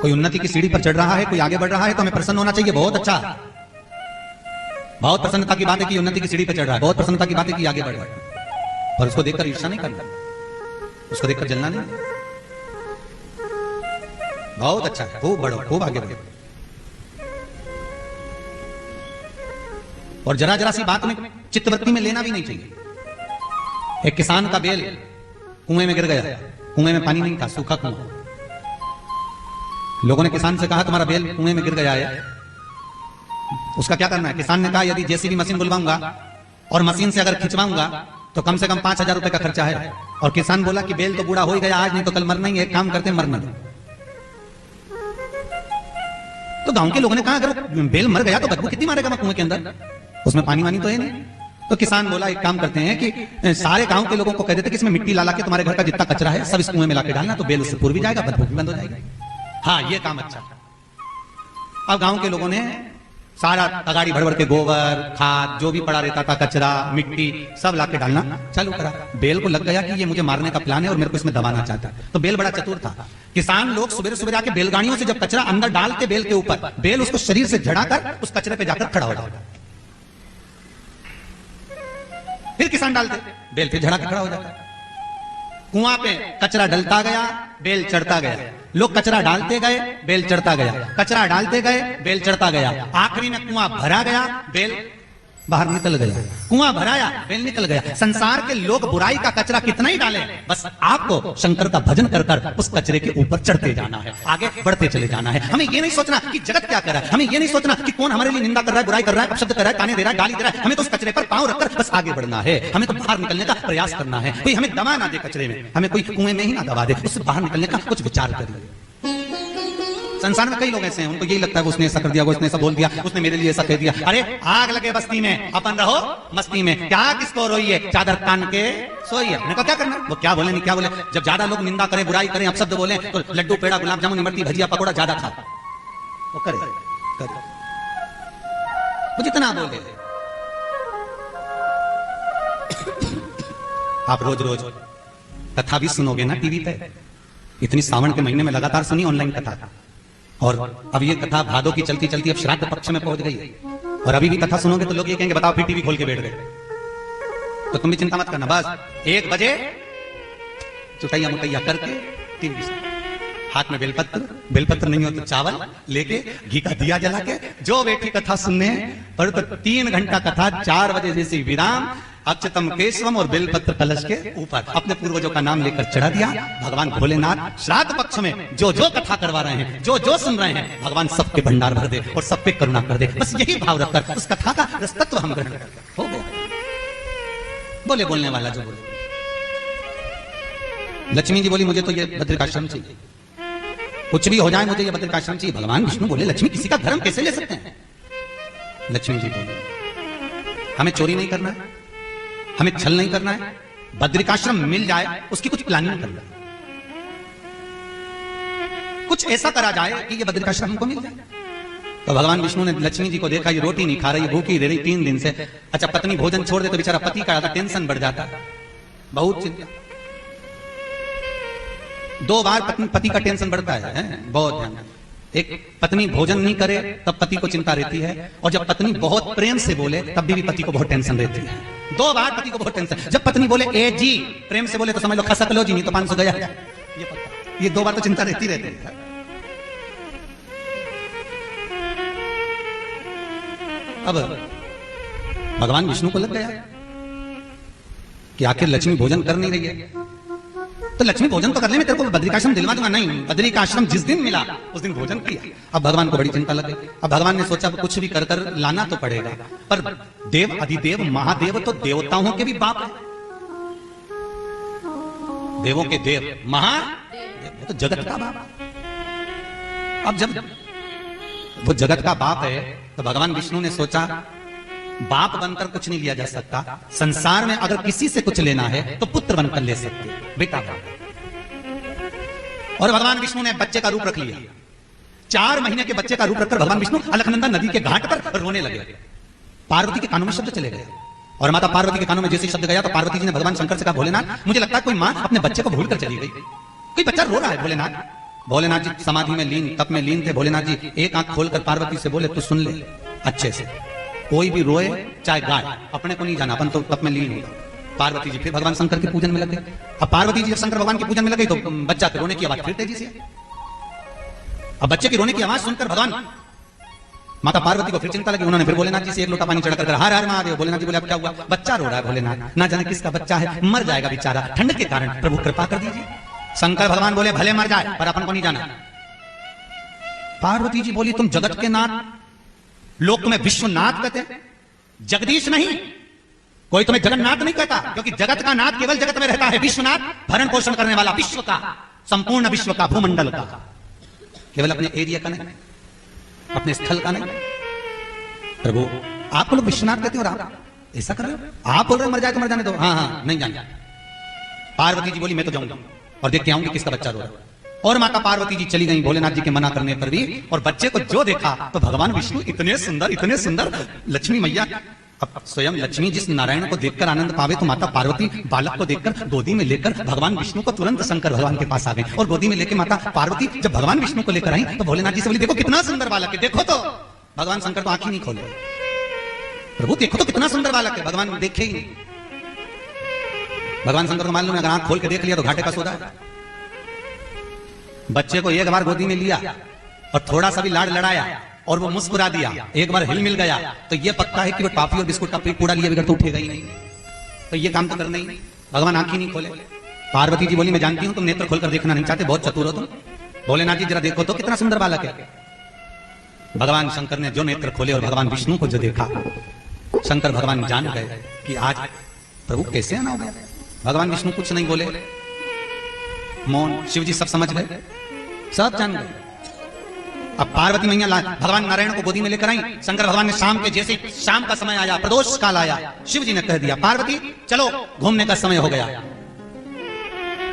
कोई उन्नति की सीढ़ी पर चढ़ रहा है, कोई आगे बढ़ रहा है, तो हमें प्रसन्न होना चाहिए। बहुत अच्छा, बहुत प्रसन्नता की बात है कि उन्नति की सीढ़ी पर चढ़ रहा है, बहुत प्रसन्नता की बात है कि आगे बढ़ रहा है, पर उसको देखकर ईर्ष्या नहीं करना, उसको देखकर जलना नहीं। बहुत अच्छा है, खूब बढ़ो, खूब आगे बढ़ो। और जरा जरा सी बात में चित्तवृत्ति में लेना भी नहीं चाहिए। एक किसान का बेल कुएं में गिर गया, कुएं में पानी नहीं था, सूखा कुआं। लोगों ने किसान से कहा, तुम्हारा बेल कुएं में गिर गया है, उसका क्या करना है? किसान ने कहा, यदि जेसीबी मशीन बुलवाऊंगा और मशीन से अगर खिंचवाऊंगा तो कम से कम 5,000 रुपए का खर्चा है। और किसान बोला कि बेल तो बूढ़ा हो ही गया, आज नहीं तो कल मरना ही है, एक काम करते मरना दो। तो गांव के लोगों ने कहा, अगर बेल मर गया तो बदबू कितनी मारेगा कुएं के अंदर, उसमें पानी वानी तो है नहीं। तो किसान बोला, एक काम करते हैं कि सारे गांव के लोगों को कह देते कि इसमें मिट्टी ला के तुम्हारे घर का जितना कचरा है सब इस कुएं में लाके डालना, तो बेल उससे पूर्व भी जाएगा, बदबू भी बंद हो जाएगी। हाँ, ये काम अच्छा। अब गांव के लोगों ने सारा तगाड़ी भर भर के गोबर खाद जो भी पड़ा रहता था, कचरा मिट्टी सब लाके डालना चालू करा। बेल को लग गया कि ये मुझे मारने का प्लान है और मेरे को इसमें दबाना चाहता है। तो बेल बड़ा चतुर था। किसान लोग सुबह सुबह आके बेलगाड़ियों से जब कचरा अंदर डालते बेल के ऊपर, बेल उसको शरीर से झड़ाकर उस कचरे पे जाकर खड़ा हो जाता। फिर किसान डालते, बेल फिर झड़ा के खड़ा हो जाता। कुआं पे कचरा डलता गया, बेल चढ़ता गया, लोग कचरा डालते गए, बेल चढ़ता गया, कचरा डालते गए, बेल चढ़ता गया, आखिरी में कुआं भरा गया, बेल बाहर निकल गया। कुआं भराया, बेल निकल गया। संसार के लोग बुराई का कचरा कितना ही डालें, बस आपको शंकर का भजन कर कर उस कचरे के ऊपर चढ़ते जाना है, आगे बढ़ते चले जाना है। हमें ये नहीं सोचना कि जगत क्या कर रहा है, हमें ये नहीं सोचना कि कौन हमारे लिए निंदा कर रहा है, बुराई कर रहा है, अपशब्द कर रहा है, ताने दे रहा है, गाली दे रहा है। हमें तो उस कचरे पर पांव रखकर बस आगे बढ़ना है। हमें तो बाहर निकलने का प्रयास करना है। कोई हमें दबा ना दे कचरे में, हमें कोई कुएं में ही ना दबा दे, उससे बाहर निकलने का कुछ विचार करिए। संसार में कई लोग ऐसे हैं, उनको यही लगता है उसने ऐसा कर दिया, उसने ऐसा बोल दिया, उसने मेरे लिए ऐसा कह दिया। अरे आग लगे बस्ती में, अपन रहो मस्ती में, क्या किसको रोइए, चादर तान के सोइए। मैंने कहा क्या करना, वो क्या बोले नहीं क्या बोले। जब ज्यादा लोग निंदा करें, बुराई करें, अपशब्द बोले, तो लड्डू पेड़ा गुलाब जामुन इमरती भजिया पकौड़ा ज्यादा खा, वो करे वो जितना बोले। आप रोज रोज कथा भी सुनोगे ना टीवी पे, इतनी सावन के महीने में लगातार सुनी ऑनलाइन कथा, और अब ये कथा भादों की चलती चलती अब श्राद्ध पक्ष में पहुंच गई, और अभी भी कथा सुनोगे तो लोग ये कहेंगे बताओ फिर टीवी खोल के बैठ गए। तो तुम भी चिंता मत करना, बस 1 बजे चुटैया मुटैया करके टीवी सुनो, हाथ में बेलपत्र नहीं हो तो चावल लेके घी का दिया जला के जो बैठी कथा सुनने, पर तो 3 घंटा कथा, 4 बजे जैसे विराम, अक्षतम केशवम और बेलपत्र कलश के ऊपर अपने पूर्वजों का नाम लेकर चढ़ा दिया। भगवान भोलेनाथ श्राद्ध पक्ष में जो जो कथा करवा रहे हैं, जो जो सुन रहे हैं, भगवान सबके भंडार भर दे और सब पे करुणा कर दे। बस यही भाव रखकर उस कथा का रसतत्व हम ग्रहण करते हो गया। बोले बोलने वाला जो बोले। लक्ष्मी जी बोली मुझे तो ये बद्रिकाश्रम चाहिए, कुछ भी हो जाए मुझे ये बद्रिकाश्रम चाहिए। भगवान विष्णु बोले लक्ष्मी किसी का धर्म कैसे ले सकते हैं। लक्ष्मी जी बोले हमें चोरी नहीं करना है, हमें छल नहीं करना है, बद्रिकाश्रम मिल जाए उसकी कुछ प्लानिंग करना है, कुछ ऐसा करा जाए कि ये बद्रिकाश्रम हमको मिल जाए। तो भगवान विष्णु ने लक्ष्मी जी को देखा, ये रोटी नहीं खा रही, भूखी दे रही 3 दिन से। अच्छा पत्नी भोजन छोड़ दे तो बेचारा पति का टेंशन बढ़ जाता, बहुत चिंता। 2 बार पति का टेंशन बढ़ता है बहुत ध्यान। एक पत्नी भोजन नहीं करे तब पति को चिंता रहती है, और जब पत्नी बहुत प्रेम से बोले तब भी पति को बहुत टेंशन रहती है। 2 बार पति को बहुत टेंशन। जब पत्नी बोले ए जी, प्रेम से बोले तो समझ लो खसक लो जी, नहीं तो 500 गया। ये 2 बार तो चिंता रहती रहती है। अब भगवान विष्णु को लग गया कि आखिर लक्ष्मी भोजन कर नहीं रही है, तो लक्ष्मी भोजन तो कर ले, मैं तेरे को बद्रिकाश्रम दिलवा दूंगा। नहीं, बद्रिकाश्रम जिस दिन मिला उस दिन भोजन किया। अब भगवान को बड़ी चिंता लग गई। अब भगवान ने सोचा कुछ भी कर कर लाना तो पड़ेगा, पर देव अधिदेव महादेव तो देवताओं के भी बाप है, देवों के देव महादेव तो जगत का बाप। अब जब वो जगत का बाप है तो भगवान विष्णु ने सोचा बाप बनकर कुछ नहीं लिया जा सकता, संसार में अगर किसी से कुछ लेना है तो पुत्र बनकर ले सकते, बेटा बाप। और भगवान विष्णु ने बच्चे का रूप रख लिया। 4 महीने के बच्चे का रूप रखकर भगवान विष्णु अलकनंदा नदी के घाट पर रोने लगे। पार्वती के कानों में शब्द चले गए, और माता पार्वती के कानों में जैसे शब्द गया तो पार्वती जी ने भगवान शंकर से कहा भोलेनाथ मुझे लगता है कोई माँ अपने बच्चे को भूल कर चली गई, कोई बच्चा रो रहा है। भोलेनाथ जी समाधि में लीन, तप में लीन थे। भोलेनाथ जी एक आंख खोलकर पार्वती से बोले तू सुन ले अच्छे से, कोई भी रोए चाहे गाय, अपने को नहीं जाना, अपन तो तप में लीन होगा। पार्वती जी फिर भगवान शंकर के पूजन में लग गए। अब पार्वती जी जब शंकर भगवान के पूजन में लग गई तो बच्चा के रोने की आवाज फिर तेजी से। अब बच्चे की रोने की आवाज सुनकर भगवान माता पार्वती को फिर चिंता लगी। उन्होंने फिर भोलेनाथ जी से 1 लोटा पानी चढ़कर हर हर महादेव। भोलेनाथ जी बोले अब क्या हुआ, बच्चा रो रहा है भोलेनाथ, ना जाने किसका बच्चा है, मर जाएगा बेचारा ठंड के कारण, प्रभु कृपा कर दीजिए। शंकर भगवान बोले भले मर जाए पर अपन को नहीं जाना। पार्वती जी बोली तुम जगत के नाथ, लोग तुम्हें विश्वनाथ कहते, जगदीश नहीं, कोई तुम्हें जगन्नाथ नहीं कहता, क्योंकि जगत का नाथ केवल जगत में रहता है। विश्वनाथ भरण पोषण करने वाला, विश्व का, संपूर्ण विश्व का, भूमंडल का, केवल अपने एरिया का नहीं, अपने स्थल का नहीं। प्रभु आप लोग विश्वनाथ कहते हो और आप ऐसा कर रहे हो, आप बोल रहे हो मर जाए तो मर जाने दो। हाँ नहीं जाने। पार्वती जी बोली मैं तो जाऊंगा और देख के आऊंगी किसका बच्चा रो रहा है। और माता पार्वती जी चली गई भोलेनाथ जी के मना करने पर भी, और बच्चे को जो देखा तो भगवान विष्णु इतने सुंदर, लक्ष्मी मैया, अब स्वयं लक्ष्मी जिस नारायण को देखकर आनंद पावे तो माता पार्वती बालक को देखकर गोदी में लेकर भगवान विष्णु को तुरंत शंकर भगवान के पास आ गए। और गोदी में लेकर माता पार्वती जब भगवान विष्णु को लेकर आई तो भोलेनाथ जी से बोली देखो कितना सुंदर बालक है, देखो तो। भगवान शंकर तो आंख ही नहीं खोले, प्रभु देखो तो कितना सुंदर बालक है, भगवान देखे ही नहीं। भगवान शंकर को मालूम है अगर आंख खोल के देख लिया तो घाटे का सौदा है। बच्चे को 1 बार गोदी में लिया और थोड़ा सा भी लाड़ लड़ाया और वो मुस्कुरा दिया, 1 बार हिल मिल गया तो ये पक्का है कि वो टॉफी और बिस्कुट का कूड़ा लिए बगैर तो उठेगा ही नहीं, तो ये काम तो करना ही नहीं। भगवान आंख ही नहीं खोले। पार्वती जी बोली मैं जानती हूं तुम नेत्र खोलकर देखना नहीं चाहते, बहुत चतुर हो तुम। भोलेनाथ जी जरा देखो तो कितना सुंदर बालक है। भगवान शंकर ने जो नेत्र खोले और भगवान विष्णु को जो देखा, शंकर भगवान जान गए कि आज प्रभु कैसे आना हो गया। भगवान विष्णु कुछ नहीं बोले, मौन। शिव जी सब समझ गए, सब जान गए। अब पार्वती मैया भगवान नारायण को गोदी में लेकर आई। शंकर भगवान ने शाम के जैसे शाम का समय आया, प्रदोष काल आया, शिव जी ने कह दिया पार्वती चलो घूमने का समय हो गया।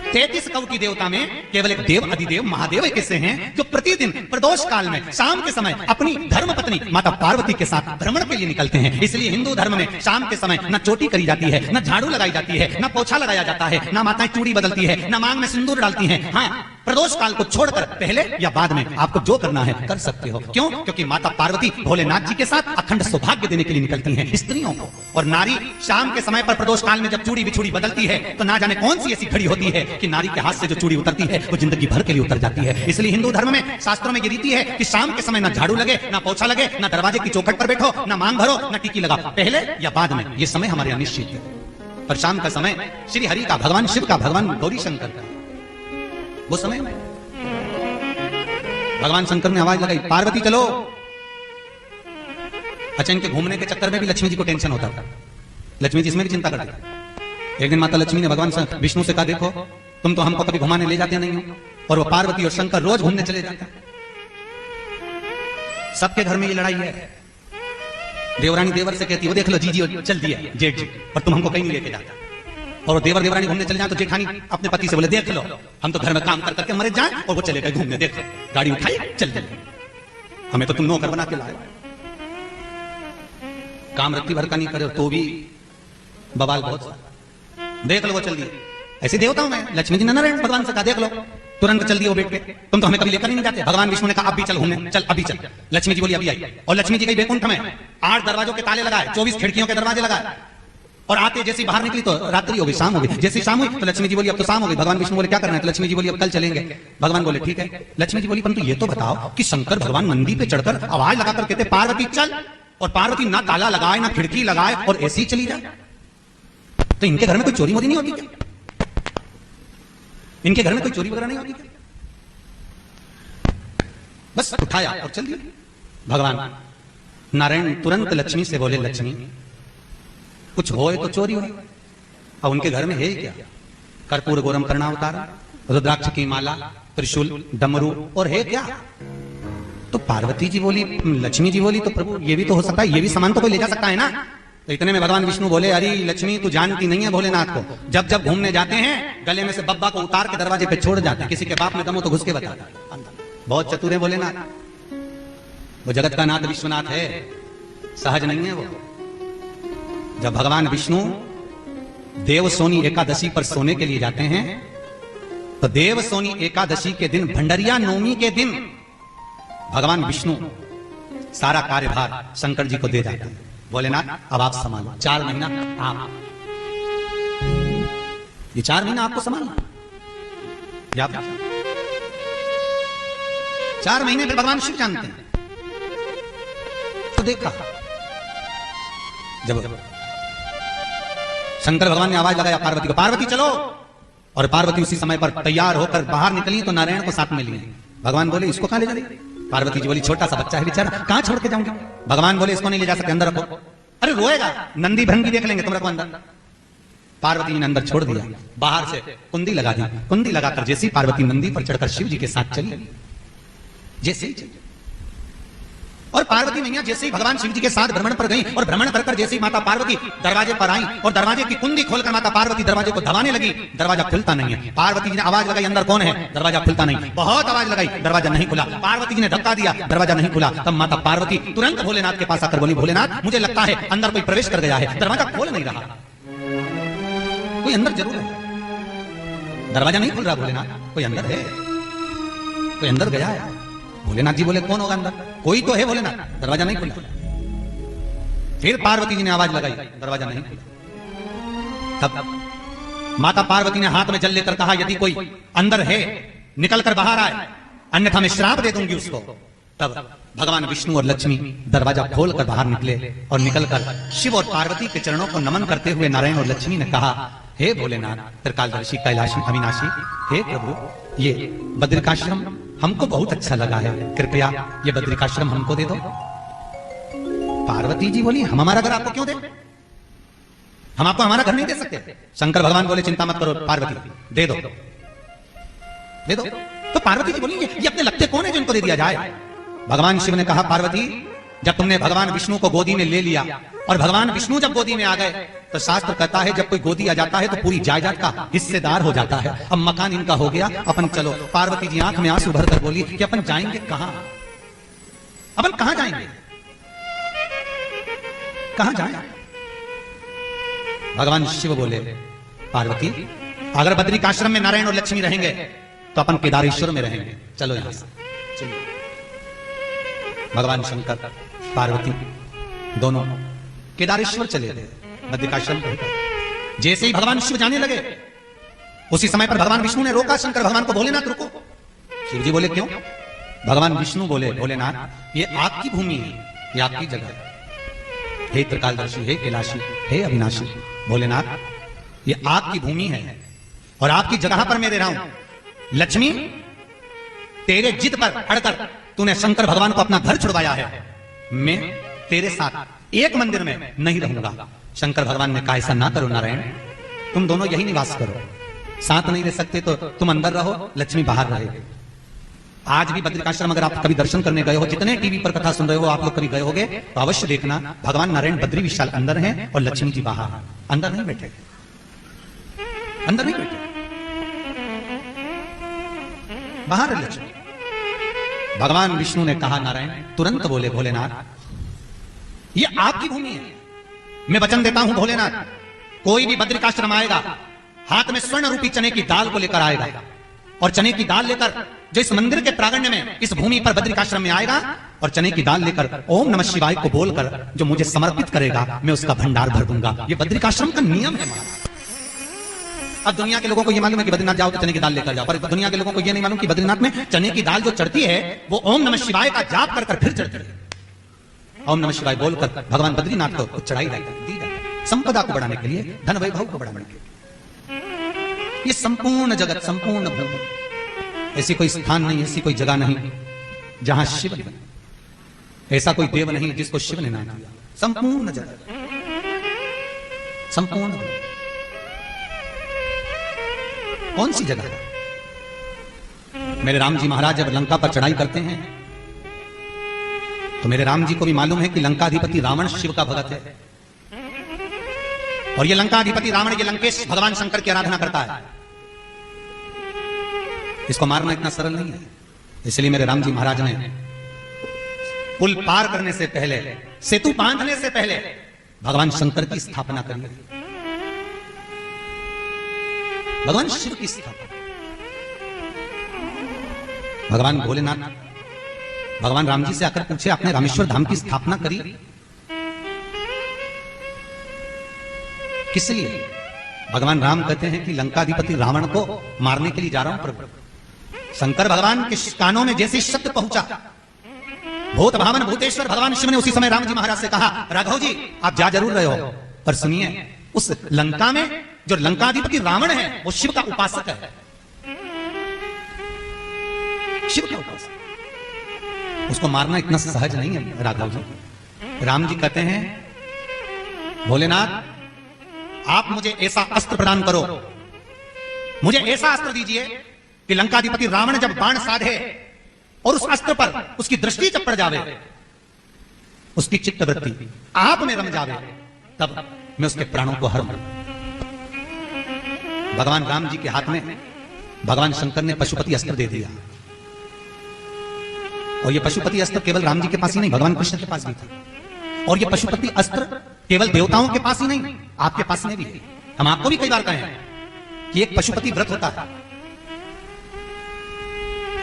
33 कवटी देवता में केवल एक देव अधिदेव महादेव एक ऐसे हैं जो प्रतिदिन प्रदोष काल में शाम के समय अपनी धर्म पत्नी माता पार्वती के साथ भ्रमण के लिए निकलते हैं। इसलिए हिंदू धर्म में शाम के समय न चोटी करी जाती है, न झाड़ू लगाई जाती है, न पोछा लगाया जाता है, न माताएं चूड़ी बदलती है, न मांग में सिंदूर डालती हैं। हाँ, प्रदोष काल को छोड़कर पहले या बाद में आपको जो करना है कर सकते हो। क्यों? क्योंकि माता पार्वती भोलेनाथ जी के साथ अखंड सौभाग्य देने के लिए निकलती हैं स्त्रियों को। और नारी शाम के समय पर प्रदोष काल में जब चूड़ी बिछूड़ी बदलती है तो ना जाने कौन सी ऐसी घड़ी होती है कि नारी के हाथ से जो चूड़ी उतरती है वो जिंदगी भर के लिए उतर जाती है। इसलिए हिंदू धर्म में शास्त्रों में ये रीति है कि शाम के समय ना झाड़ू लगे, ना पोछा लगे, ना दरवाजे की चौखट पर बैठो, ना मांग भरो, ना टिकी लगा। पहले या बाद में ये समय हमारे अनिश्चित है। पर शाम का समय श्री हरि का, भगवान शिव का, भगवान गौरी शंकर का वो समय में भगवान शंकर ने आवाज लगाई पार्वती चलो। अच्छा, इनके घूमने के चक्कर में भी लक्ष्मी जी को टेंशन होता था। लक्ष्मी जी इसमें भी चिंता करती। एक दिन माता लक्ष्मी ने भगवान विष्णु से कहा देखो तुम तो हमको कभी घुमाने ले जाते नहीं हो, और वो पार्वती और शंकर रोज घूमने चले जाते हैं। सबके घर में ये लड़ाई है। देवरानी देवर से कहती है वो देख लो जीजी चल दिया जेठ जी, और तुम हमको कहीं नहीं लेके जाते। और देवर देवरानी घूमने चले जाए तो जेठानी अपने पति से बोले देख लो हम तो घर में काम कर करके मरे जाए, और वो चले गए घूमने, देख लो गाड़ी उठाई चल चले, हमें तो तुम नौकर बना के लाए। काम रत्ती भर का नहीं करे तो भी बवाल बहुत, देख लो वो चल दिए। ऐसे देवताओं में लक्ष्मी जी ने नारायण भगवान से कहा देख लो तुरंत चल दिए वो बेट पे, तुम तो हमें कभी लेकर ही नहीं जाते। भगवान विष्णु ने कहा अब भी चल घूमने, चल अभी चल। लक्ष्मी जी बोली अभी आई, और लक्ष्मी जी गई बैकुंठ में, 8 दरवाजों के ताले लगाए, 24 खिड़कियों के दरवाजे लगाए, और आते जैसी बाहर निकली तो रात्रि हो गई, शाम हो गई। जैसी शाम हुई तो लक्ष्मी जी बोली अब तो शाम हो गई। भगवान विष्णु बोले क्या करना है? तो लक्ष्मी जी बोली अब कल चलेंगे। भगवान बोले ठीक है। लक्ष्मी जी बोली परंतु ये तो बताओ कि शंकर भगवान नंदी पे चढ़कर आवाज लगाकर कहते पार्वती चल, और पार्वती ना ताला लगाए ना खिड़की लगाए और ऐसी चली जाए, तो इनके घर में कोई चोरी मोरी नहीं होती क्या? इनके घर में कोई चोरी वगैरह नहीं होती क्या? बस उठाया और चल दिया। भगवान नारायण तुरंत लक्ष्मी से बोले लक्ष्मी कुछ हो तो चोरी हो, और उनके घर में है क्या? कर्पूर गौरम करना उतारा, रुद्राक्ष की माला, त्रिशूल, डमरू, और है क्या? तो पार्वती जी बोली, लक्ष्मी जी बोली तो प्रभु ये भी तो हो सकता है, ये भी सामान तो कोई ले जा सकता है ना। तो इतने में भगवान विष्णु बोले अरे लक्ष्मी तू जानती नहीं है भोलेनाथ को, जब जब घूमने जाते हैं गले में से बब्बा को उतार के दरवाजे पे छोड़ जाते हैं, किसी के बाप में दम हो तो घुस के बता। बहुत चतुर है भोलेनाथ, वो जगत का नाथ विश्वनाथ है, सहज नहीं है वो। जब भगवान विष्णु देव सोनी एकादशी पर सोने के लिए जाते हैं तो देव सोनी एकादशी के दिन भंडरिया नवमी के दिन भगवान विष्णु सारा कार्यभार शंकर जी को दे जाते हैं। भोलेनाथ अब आप संभालो, 4 महीना आप, ये 4 महीना आपको संभालना। 4 महीने फिर भगवान शिव जानते हैं। तो देखा जब शंकर भगवान ने आवाज लगाया पार्वती को पार्वती चलो, और पार्वती उसी समय पर तैयार होकर बाहर निकली तो नारायण को साथ में लिए। भगवान बोले इसको कहां ले जा रही? पार्वती जी बोली छोटा सा बच्चा है बेचारा, कहां छोड़ के जाऊंगी? भगवान बोले इसको नहीं ले जा सकते, अंदर रखो। अरे रोएगा, नंदी भृंगी देख लेंगे, तुम रखो अंदर। पार्वती जी ने अंदर छोड़ दिया, बाहर से कुंडी लगा दी। कुंडी लगाकर जैसी पार्वती नंदी पर चढ़कर शिव जी के साथ चली, जैसे ही चली। और पार्वती मैया जैसे ही भगवान शिव जी के साथ भ्रमण पर गई, और भ्रमण कर जैसे ही माता पार्वती दरवाजे पर आई और दरवाजे की कुंडी खोलकर माता पार्वती दरवाजे को दबाने लगी, दरवाजा खुलता नहीं है। पार्वती जी ने आवाज लगाई अंदर कौन है? दरवाजा खुलता नहीं। बहुत आवाज लगाई, दरवाजा नहीं खुला। पार्वती जी ने धक्का दिया, दरवाजा नहीं खुला। तब माता पार्वती तुरंत भोलेनाथ के पास आकर बोली भोलेनाथ मुझे लगता है अंदर कोई प्रवेश कर गया है, दरवाजा खोल नहीं रहा, कोई अंदर जरूर है, दरवाजा नहीं खुल रहा। भोलेनाथ कोई अंदर है, कोई अंदर गया है। भोलेनाथ जी बोले कौन होगा अंदर? कोई तो है भोलेनाथ, दरवाजा नहीं खुला। फिर पार्वती जी ने आवाज लगाई, दरवाजा नहीं खुला। तब माता पार्वती ने हाथ में जल लेकर कहा यदि कोई अंदर है निकलकर बाहर आए, अन्यथा मैं श्राप दे दूंगी उसको। तब भगवान विष्णु और लक्ष्मी दरवाजा खोलकर बाहर निकले, और निकलकर शिव और पार्वती के चरणों को नमन करते हुए नारायण और लक्ष्मी ने कहा हे भोलेनाथ त्रिकालदर्शी कैलाशी अविनाशी, हे प्रभु ये बद्रिकाश्रम हमको बहुत अच्छा लगा है, कृपया ये बद्रिकाश्रम हमको दे दो। पार्वती जी बोली हम हमारा घर आपको क्यों दे? हम आपको हमारा घर नहीं दे सकते। शंकर भगवान बोले चिंता मत करो पार्वती, दे दो दे दो। तो पार्वती जी बोली ये अपने लगते कौन है जो इनको दे दिया जाए? भगवान शिव ने कहा, पार्वती जब तुमने भगवान विष्णु को गोदी में ले लिया और भगवान विष्णु जब गोदी में आ गए तो शास्त्र कहता है जब कोई गोदी आ जाता है तो पूरी जायदाद का हिस्सेदार हो जाता है। अब मकान इनका हो गया, अपन चलो। पार्वती जी आंख में आंसू भरकर बोली कि अपन जाएंगे कहां, अपन कहां जाएंगे, कहां जाएं? भगवान शिव बोले, पार्वती अगर बद्रिकाश्रम में नारायण और लक्ष्मी रहेंगे तो अपन केदारेश्वर में रहेंगे, चलो यहां से चलिए। भगवान शंकर पार्वती दोनों केदारेश्वर चले गए, बद्रिकाश्रम को। जैसे ही भगवान शिव जाने लगे उसी समय पर भगवान विष्णु ने रोका शंकर भगवान को, भोलेनाथ रुको। शिव जी बोले, क्यों? भगवान विष्णु बोले, भोलेनाथ ये आपकी भूमि है, ये आपकी जगह है। हे त्रिकालदर्शी, हे कैलाशी, हे अविनाशी, भोलेनाथ ये आपकी भूमि है और आपकी जगह पर मैं रह रहा हूं। लक्ष्मी तेरे जिद पर अड़कर तूने शंकर भगवान को अपना घर छुड़वाया है, मैं तेरे साथ एक मंदिर में नहीं रहूंगा। शंकर भगवान ने कहा, ऐसा ना करो नारायण, तुम दोनों यही निवास करो, साथ नहीं रह सकते तो तुम अंदर रहो, लक्ष्मी बाहर रहे। आज भी बद्रिकाश्रम अगर आप कभी दर्शन करने गए हो, जितने टीवी पर कथा सुन रहे हो आप लोग कभी गए होगे तो अवश्य देखना, भगवान नारायण बद्री विशाल अंदर हैं और लक्ष्मी जी बाहर हैं। अंदर नहीं बैठे, अंदर नहीं बैठे, बाहर है लक्ष्मी। भगवान विष्णु ने कहा, नारायण तुरंत बोले, भोलेनाथ ये आपकी भूमि है, मैं वचन देता हूं भोलेनाथ, कोई भी बद्रिकाश्रम आएगा हाथ में स्वर्ण रूपी चने की दाल को लेकर आएगा और चने की दाल लेकर जो इस मंदिर के प्रांगण में इस भूमि पर बद्रिकाश्रम में आएगा और चने की दाल लेकर ओम नमः शिवाय को बोलकर जो मुझे समर्पित करेगा मैं उसका भंडार भर दूंगा। ये बद्रिकाश्रम का नियम है। अब दुनिया के लोगों को ये मालूम है कि बद्रीनाथ जाओ तो चने की दाल लेकर जाओ, पर दुनिया के लोगों को ये नहीं मालूम कि बद्रीनाथ में चने की दाल जो चढ़ती है वो ओम नमः शिवाय का जाप कर फिर चढ़ती है। ओम नमः शिवाय बोलकर भगवान बद्रीनाथ को चढ़ाई दी जाती है, संपदा को बढ़ाने के लिए, धन वैभव को बढ़ाने के लिए। ये संपूर्ण जगत, संपूर्ण भूमि, ऐसी कोई स्थान नहीं, ऐसी कोई जगह नहीं जहां शिव नहीं, ऐसा कोई देव नहीं जिसको शिव ने नाम दिया। संपूर्ण जगत, संपूर्ण भूमि। कौन सी जगह है? मेरे राम जी महाराज जब लंका पर चढ़ाई करते हैं तो मेरे राम जी को भी मालूम है कि लंकाधिपति रावण शिव का भगत है और ये लंकाधिपति रावण, ये लंकेश भगवान शंकर की आराधना करता है। इसको मारना इतना सरल नहीं है, इसलिए मेरे राम जी महाराज ने पुल पार करने से पहले, सेतु बांधने से पहले भगवान शंकर की स्थापना करी, भगवान शिव की स्थापना। भगवान भोलेनाथ भगवान राम जी से आकर पूछे, आपने रामेश्वर धाम की स्थापना करी किस लिए? भगवान राम कहते हैं कि लंकाधिपति रावण को मारने के लिए जा रहा हूं प्रभु। शंकर भगवान के कानों में जैसे शब्द पहुंचा, भूत भावन भूतेश्वर भगवान शिव ने उसी समय राम जी महाराज से कहा, राघव जी आप जा जरूर रहे हो, पर सुनिए उस लंका में जो लंकाधिपति रावण है वो शिव का उपासक है, शिव का उपासक, उसको मारना इतना सहज नहीं है राघव जी। राम जी कहते हैं, भोलेनाथ आप मुझे ऐसा अस्त्र प्रदान करो, मुझे ऐसा अस्त्र दीजिए कि लंकाधिपति रावण जब बाण साधे और उस अस्त्र पर उसकी दृष्टि जब पड़ जावे, उसकी चित्तवृत्ति आप में रम जावे, तब मैं उसके प्राणों को हर मारूं। भगवान राम जी के हाथ में भगवान शंकर ने पशुपति अस्त्र दे दिया और यह पशुपति अस्त्र केवल राम जी के पास ही नहीं, भगवान कृष्ण के पास भी था। और यह पशुपति अस्त्र केवल देवताओं के पास ही नहीं, आपके पास में भी है। हम आपको भी कई बार कहे हैं कि एक पशुपति व्रत होता है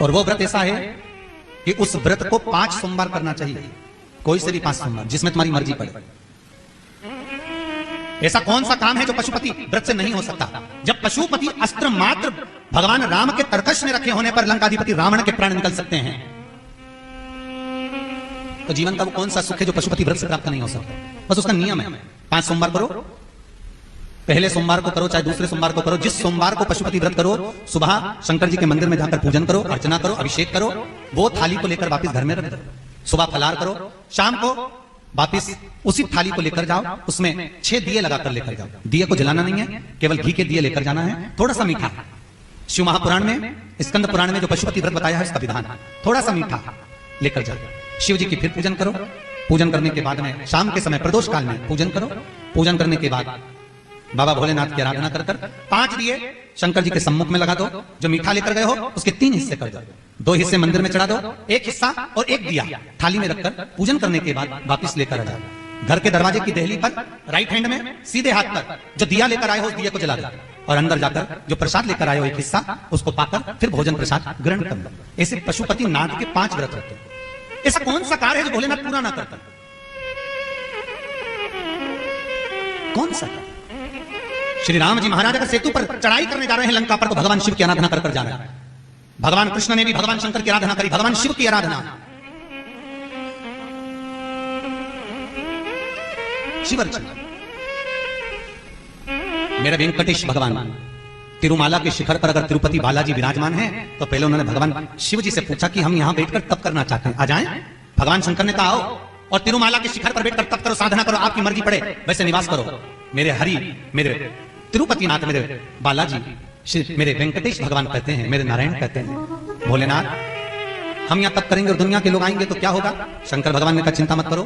और वो व्रत ऐसा है कि उस व्रत को 5 सोमवार करना चाहिए, कोई से भी 5 सोमवार, जिसमें तुम्हारी मर्जी पड़े। ऐसा कौन सा काम है जो पशुपति व्रत से नहीं हो सकता? जब पशुपति अस्त्र मात्र भगवान राम के तरकश में रखे होने पर लंकाधिपति रावण के प्राण निकल सकते हैं, तो जीवन का वो कौन सा सुख है जो पशुपति व्रत से प्राप्त नहीं हो सकता? बस उसका नियम है, 5 सोमवार करो, पहले सोमवार को करो चाहे दूसरे सोमवार को करो, जिस सोमवार को पशुपति व्रत करो सुबह शंकर जी के मंदिर में जाकर पूजन करो, अर्चना करो, अभिषेक करो, वो थाली को लेकर वापस घर में रख दो, सुबह फलार करो, शाम को वापिस उसी थाली को लेकर जाओ, उसमें 6 दिए लगाकर लेकर जाओ। दिए को जलाना नहीं है, केवल घी के दिए लेकर जाना है, थोड़ा सा मीठा। शिव महापुराण में, स्कंद पुराण में जो पशुपति व्रत बताया है इसका विधान थोड़ा सा मीठा लेकर जाओ। शिव जी की फिर पूजन करो। पूजन करने के बाद में शाम के समय प्रदोष काल में पूजन करो। पूजन करने के बाद बाबा भोलेनाथ की आराधना कर कर 5 दिए शंकर जी के सम्मुख में लगा दो। जो मीठा लेकर गए हो उसके 3 हिस्से कर दो। 2 हिस्से मंदिर में चढ़ा दो, 1 हिस्सा और 1 दिया थाली में रखकर पूजन करने के बाद वापिस लेकर आ जाओ। घर के दरवाजे की देहली पर राइट हैंड में सीधे हाथ पर जो दिया लेकर आए हो उस दिए को जला दो और अंदर जाकर जो प्रसाद लेकर आए हो 1 हिस्सा उसको पाकर फिर भोजन प्रसाद ग्रहण कर लो। ऐसे पशुपति नाथ के 5 व्रत रहते हैं। ऐसा कौन सा कार्य है जो भोलेनाथ पूरा ना करता? कौन सा? श्री राम जी महाराज अगर सेतु पर चढ़ाई करने जा रहे हैं लंका पर तो भगवान शिव की आराधना कर जा रहे हैं। भगवान कृष्ण ने भी भगवान शंकर की आराधना करी, भगवान शिव की आराधना। शिव अर्चना। मेरे वेंकटेश भगवान तिरुमाला के शिखर पर अगर तिरुपति बालाजी विराजमान है तो पहले उन्होंने भगवान शिव जी से पूछा कि हम यहां बैठकर तप करना चाहते हैं, आ जाएं? भगवान शंकर ने कहा आओ और तिरुमाला के शिखर पर बैठकर तप करो, साधना करो, आपकी मर्जी पड़े वैसे निवास करो। मेरे हरि, मेरे तिरुपति नाथ, मेरे बालाजी, मेरे वेंकटेश भगवान कहते हैं, मेरे नारायण कहते हैं भोलेनाथ हम यहां तप करेंगे और दुनिया के लोग आएंगे तो क्या होगा? शंकर भगवान ने कहा चिंता मत करो,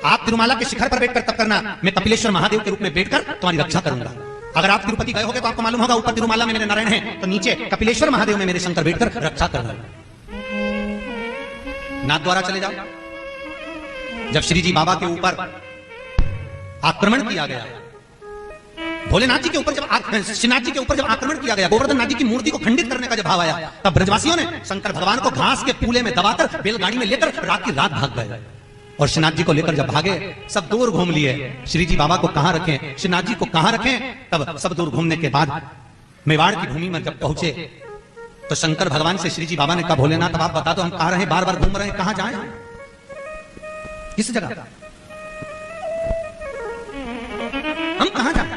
आप तिरुमाला के शिखर पर बैठकर तप करना, मैं कपिलेश्वर महादेव के रूप में बैठकर तुम्हारी रक्षा करूंगा। अगर आप तिरुपति गए होगे तो आपको मालूम होगा ऊपर तिरुमाला में मेरे नारायण हैं तो नीचे कपिलेश्वर महादेव में मेरे शंकर बैठकर रक्षा कर रहे हैं। नाथ द्वारा चले जाओ। जब श्री जी बाबा के ऊपर आक्रमण किया गया, भोलेनाथ जी के ऊपर जब श्रीनाथ जी के ऊपर जब आक्रमण किया गया, गोवर्धन नाथ जी की मूर्ति को खंडित करने का जब भाव आया, तब ब्रजवासियों ने शंकर भगवान को घास के पूले में दबाकर बैलगाड़ी में लेकर रात की रात भाग गए। और श्रीनाथ जी को लेकर जब भागे सब दूर घूम लिए, श्री जी बाबा को कहां रखें, श्रीनाथ जी को कहां रखें। तब सब दूर घूमने के बाद मेवाड़ की भूमि में जब पहुंचे तो शंकर भगवान से श्री जी बाबा ने कहा भोलेनाथ अब आप बता दो हम कहां रहे, बार बार घूम रहे हैं, कहां जाएं, किस जगह हम कहां जाएं,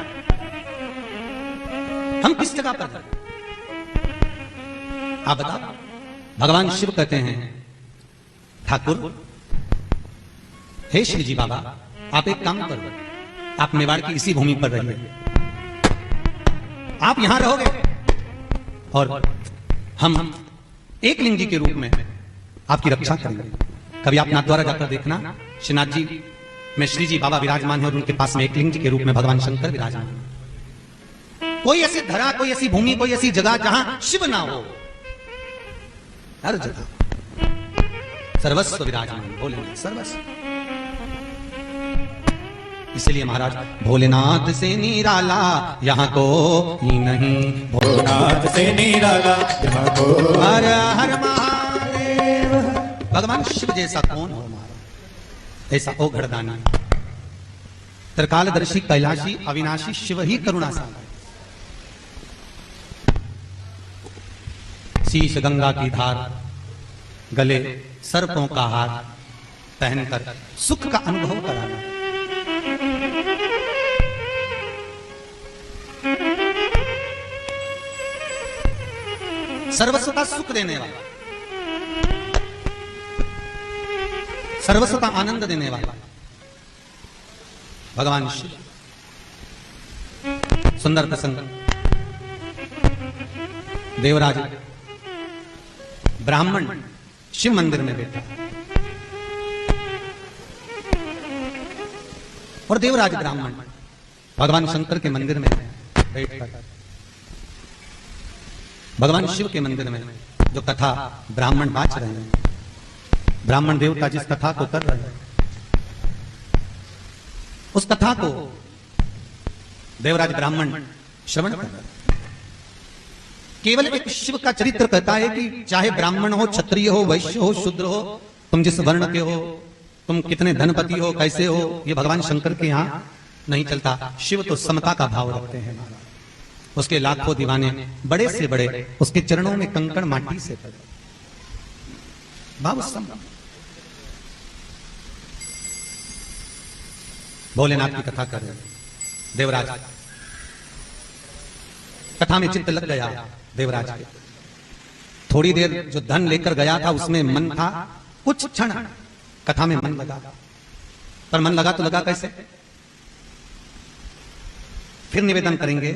हम किस जगह पर जाएं, आप बताओ। भगवान शिव कहते हैं ठाकुर हे श्री जी बाबा आप एक काम करो, आप मेवाड़ की इसी भूमि पर रहिए, आप यहां रहोगे और हम एक लिंग जी के रूप में आपकी रक्षा करेंगे। कभी आप नाथ द्वारा जाकर देखना, श्रीनाथ जी में श्री जी बाबा विराजमान है और उनके पास में एक लिंग जी के रूप में भगवान शंकर विराजमान है। कोई ऐसी धरा, कोई ऐसी भूमि, कोई ऐसी जगह जहां शिव ना हो, हर जगह सर्वस्व विराजमान भोलेनाथ, सर्वस्व। इसलिए महाराज भोलेनाथ से निराला यहाँ को ही नहीं, भोलेनाथ से निराला यहाँ को। हर हर महादेव। भगवान शिव जैसा कौन हो महाराज, ऐसा ओ घड़दानी त्रिकालदर्शी कैलाशी अविनाशी शिव ही करुणा सागर। शीश गंगा की धार, गले सर्पों का हार पहनकर सुख का अनुभव कराना। सर्वस्व का सुख देने वाला, सर्वस्व का आनंद देने वाला भगवान शिव। सुंदर प्रसंग, देवराज ब्राह्मण शिव मंदिर में बैठा और देवराज ब्राह्मण भगवान शंकर के मंदिर में बैठकर भगवान शिव के मंदिर में जो कथा ब्राह्मण बाँच रहे हैं, ब्राह्मण देवता जिस कथा को कर रहे हैं उस कथा को देवराज ब्राह्मण श्रवण कर रहे हैं। केवल एक शिव का चरित्र कहता है कि चाहे ब्राह्मण हो, क्षत्रिय हो, वैश्य हो, शूद्र हो, तुम जिस वर्ण के हो, तुम कितने धनपति हो, कैसे हो, ये भगवान शंकर के यहाँ नहीं चलता। शिव तो समता का भाव रखते हैं। उसके लाखों दीवाने बड़े से बड़े उसके चरणों में कंकड़ माटी से पड़े, भाव सम। भोलेनाथ की कथा कर रहे देवराज, कथा में चित्त लग गया देवराज के। थोड़ी देर जो धन लेकर गया था उसमें मन था, कुछ क्षण कथा में मन लगा, पर मन लगा तो लगा कैसे? फिर निवेदन करेंगे,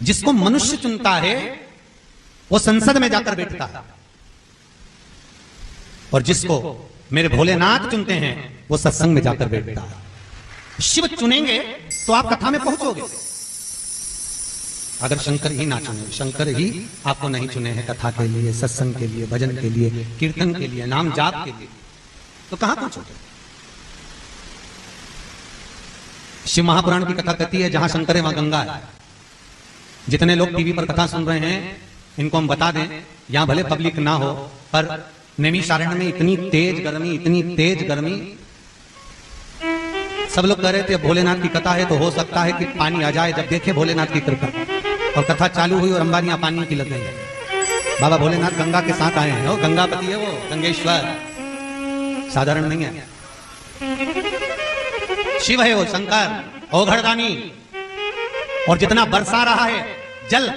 जिसको मनुष्य चुनता है वो संसद में जाकर बैठता है, और जिसको मेरे भोलेनाथ चुनते हैं वो सत्संग में जाकर बैठता है। शिव चुनेंगे तो आप कथा में पहुंचोगे। अगर शंकर ही ना चुने, शंकर ही आपको नहीं चुने हैं कथा के लिए, सत्संग के लिए, भजन के लिए, कीर्तन के लिए, नाम जाप के लिए, तो कहां पहुंचोगे? शिव महापुराण की कथा कहती है जहां शंकर है वहां गंगा है। जितने लोग टीवी पर कथा सुन रहे हैं इनको हम बता दें, यहां भले पब्लिक ना हो पर नैमिषारण्य में इतनी तेज गर्मी, सब लोग कह रहे थे भोलेनाथ की कथा है तो हो सकता है कि पानी आ जाए। जब देखे भोलेनाथ की कृपा और कथा चालू हुई और अंबानियां पानी की लग गई। बाबा भोलेनाथ गंगा के साथ आए हैं, वो गंगापति है, वो गंगेश्वर साधारण नहीं है। शिव है वो, शंकर ओघड़दानी। और जितना बरसा रहा है जल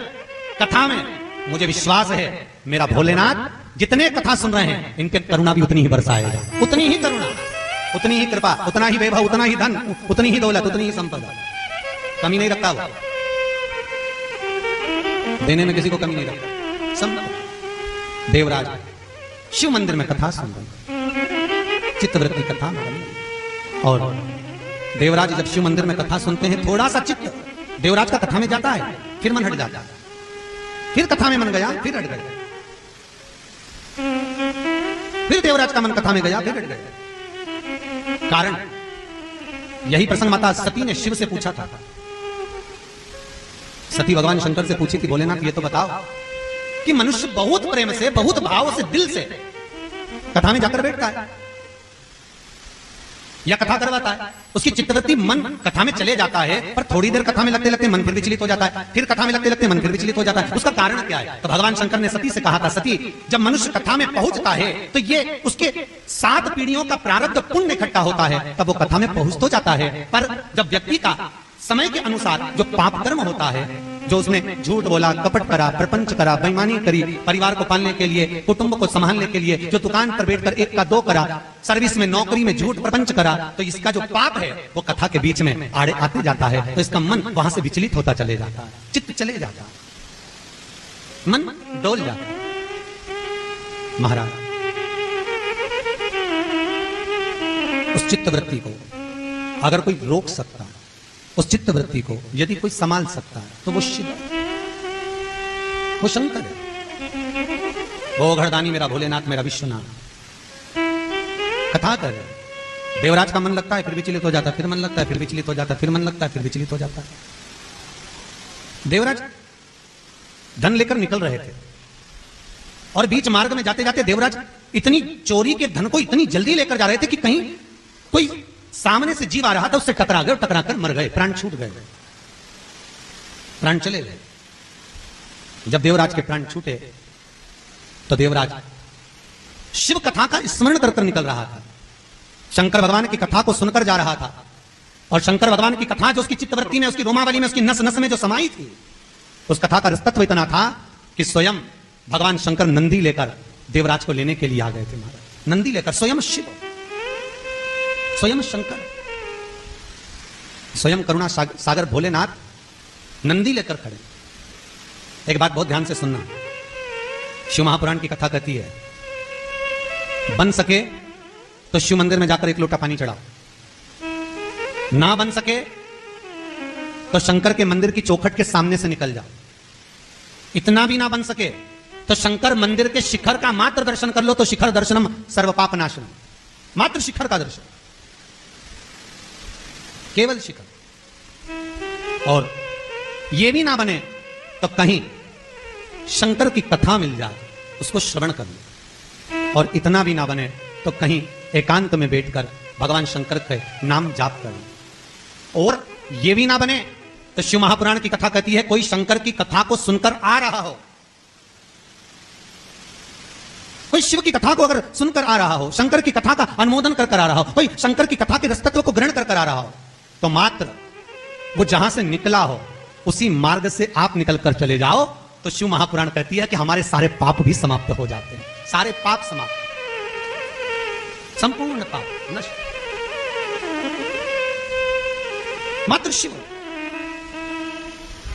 कथा में, मुझे विश्वास है मेरा भोलेनाथ जितने कथा सुन रहे हैं इनके करुणा भी उतनी ही बरसाएगा, उतनी ही करुणा, उतनी ही कृपा, उतना ही वैभव, उतना ही धन, उतनी ही दौलत, उतनी ही संपदा। कमी नहीं रखता वो, देने में किसी को कमी नहीं रखता। सब देवराज शिव मंदिर में कथा सुन रहे, चित्तवृत्ति कथा में। और देवराज जब शिव मंदिर में कथा सुनते हैं थोड़ा सा चित्त देवराज का कथा में जाता है, फिर मन हट जाता है, फिर कथा में मन गया, फिर हट गया, फिर देवराज का मन कथा में गया, फिर हट गया। कारण यही प्रसंग माता सती ने शिव से पूछा था। सती भगवान शंकर से पूछी थी, भोलेनाथ ये तो बताओ कि मनुष्य बहुत प्रेम से, बहुत भाव से, दिल से कथा में जाकर बैठता है या कथा करवाता है, उसकी चित्तवृत्ति मन कथा में चले जाता है, पर थोड़ी देर कथा में लगते लगते मन फिर विचलित हो जाता है, फिर कथा में लगते लगते मन फिर विचलित हो जाता है। उसका कारण क्या है? तो भगवान शंकर ने सती से कहा था, सती जब मनुष्य कथा में पहुंचता है तो ये उसके 7 पीढ़ियों का प्रारब्ध पुण्य इकट्ठा होता है, तब वो कथा में पहुंच तो जाता है। पर जब व्यक्ति का समय के अनुसार जो पाप कर्म होता है, जो उसने झूठ बोला, कपट करा, प्रपंच करा, बेईमानी करी, परिवार को पालने के लिए, कुटुंब को संभालने के लिए, जो दुकान पर बैठकर 1 का 2 करा, सर्विस में, नौकरी में झूठ प्रपंच करा, तो इसका जो पाप है वो कथा के बीच में आड़े आते जाता है, तो इसका मन वहां से विचलित होता चले जाता है, चित्त चले जाता है, मन डोल जाता है। महाराज उस चित्त वृत्ति को अगर कोई रोक सकता है, उस चित्त वृत्ति को यदि कोई संभाल सकता है तो वो शिव है, वो शंकर है, वो घरदानी मेरा भोलेनाथ, मेरा विश्वनाथ। कथा कर देवराज का मन लगता है फिर विचलित हो जाता है, फिर मन लगता है फिर विचलित हो जाता है, फिर मन लगता है फिर विचलित हो जाता है। देवराज धन लेकर निकल रहे थे और बीच मार्ग में जाते जाते देवराज इतनी चोरी के धन को इतनी जल्दी लेकर जा रहे थे कि कहीं कोई सामने से जीव आ रहा था, उससे टकरा गए, टकरा कर मर गए, प्राण छूट गए, प्राण चले गए। जब देवराज के प्राण छूटे तो देवराज शिव कथा का स्मरण कर निकल रहा था, शंकर भगवान की कथा को सुनकर जा रहा था। और शंकर भगवान की कथा जो उसकी चित्तवृत्ति में, उसकी रोमावली में, उसकी नस नस में जो समाई थी, उस कथा का रसतत्व इतना था कि स्वयं भगवान शंकर नंदी लेकर देवराज को लेने के लिए आ गए थे। महाराज नंदी लेकर, स्वयं शिव, स्वयं शंकर, स्वयं करुणा सागर भोलेनाथ नंदी लेकर खड़े। एक बात बहुत ध्यान से सुनना, शिव महापुराण की कथा कहती है, बन सके तो शिव मंदिर में जाकर 1 लोटा पानी चढ़ाओ, ना बन सके तो शंकर के मंदिर की चौखट के सामने से निकल जाओ, इतना भी ना बन सके तो शंकर मंदिर के शिखर का मात्र दर्शन कर लो, तो शिखर दर्शनम सर्व पाप नाशनम, मात्र शिखर का दर्शन, केवल शिखर। और यह भी ना बने तो कहीं शंकर की कथा मिल जाए, उसको श्रवण कर लो। और इतना भी ना बने तो कहीं एकांत में बैठकर भगवान शंकर के नाम जाप कर लो। और यह भी ना बने तो शिव महापुराण की कथा कहती है, कोई शंकर की कथा को सुनकर आ रहा हो, कोई शिव की कथा को अगर सुनकर आ रहा हो, शंकर की कथा का अनुमोदन कर आ रहा हो, कोई शंकर की कथा के रसतत्व को ग्रहण कर आ रहा हो, तो मात्र वो जहां से निकला हो उसी मार्ग से आप निकल कर चले जाओ, तो शिव महापुराण कहती है कि हमारे सारे पाप भी समाप्त हो जाते हैं, सारे पाप समाप्त, संपूर्ण पाप नष्ट, मात्र शिव,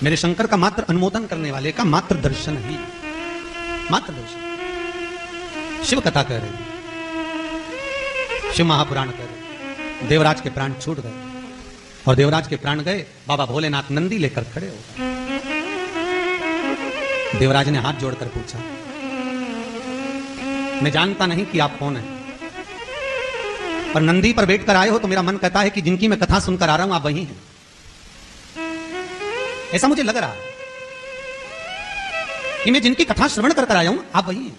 मेरे शंकर का मात्र अनुमोदन करने वाले का मात्र दर्शन ही, मात्र दर्शन। शिव कथा कह रही है शिव महापुराण कह रहे, देवराज के प्राण छूट गए और देवराज के प्राण गए, बाबा भोलेनाथ नंदी लेकर खड़े हो गए। देवराज ने हाथ जोड़कर पूछा, मैं जानता नहीं कि आप कौन हैं, पर नंदी पर बैठकर आए हो तो मेरा मन कहता है कि जिनकी मैं कथा सुनकर आ रहा हूं आप वही हैं। ऐसा मुझे लग रहा है कि मैं जिनकी कथा श्रवण कर आया हूं आप वही हैं।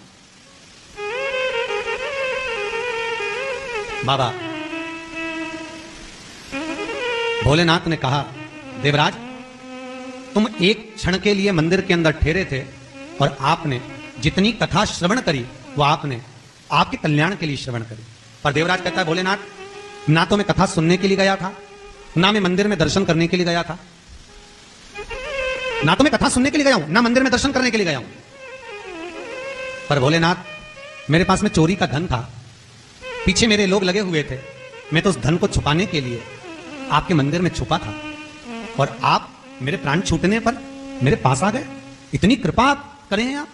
बाबा भोलेनाथ ने कहा, देवराज तुम एक क्षण के लिए मंदिर के अंदर ठहरे थे और आपने जितनी कथा श्रवण करी वो आपने आपके कल्याण के लिए श्रवण करी। पर देवराज कहता है, भोलेनाथ ना तो मैं कथा सुनने के लिए गया था, ना मैं मंदिर में दर्शन करने के लिए गया था। ना तो मैं कथा सुनने के लिए गया हूं, ना मंदिर में दर्शन करने के लिए गया हूं। पर भोलेनाथ मेरे पास में चोरी का धन था, पीछे मेरे लोग लगे हुए थे, मैं तो उस धन को छुपाने के लिए आपके मंदिर में छुपा था और आप मेरे प्राण छूटने पर मेरे पास आ गए। इतनी कृपा आप करें आप।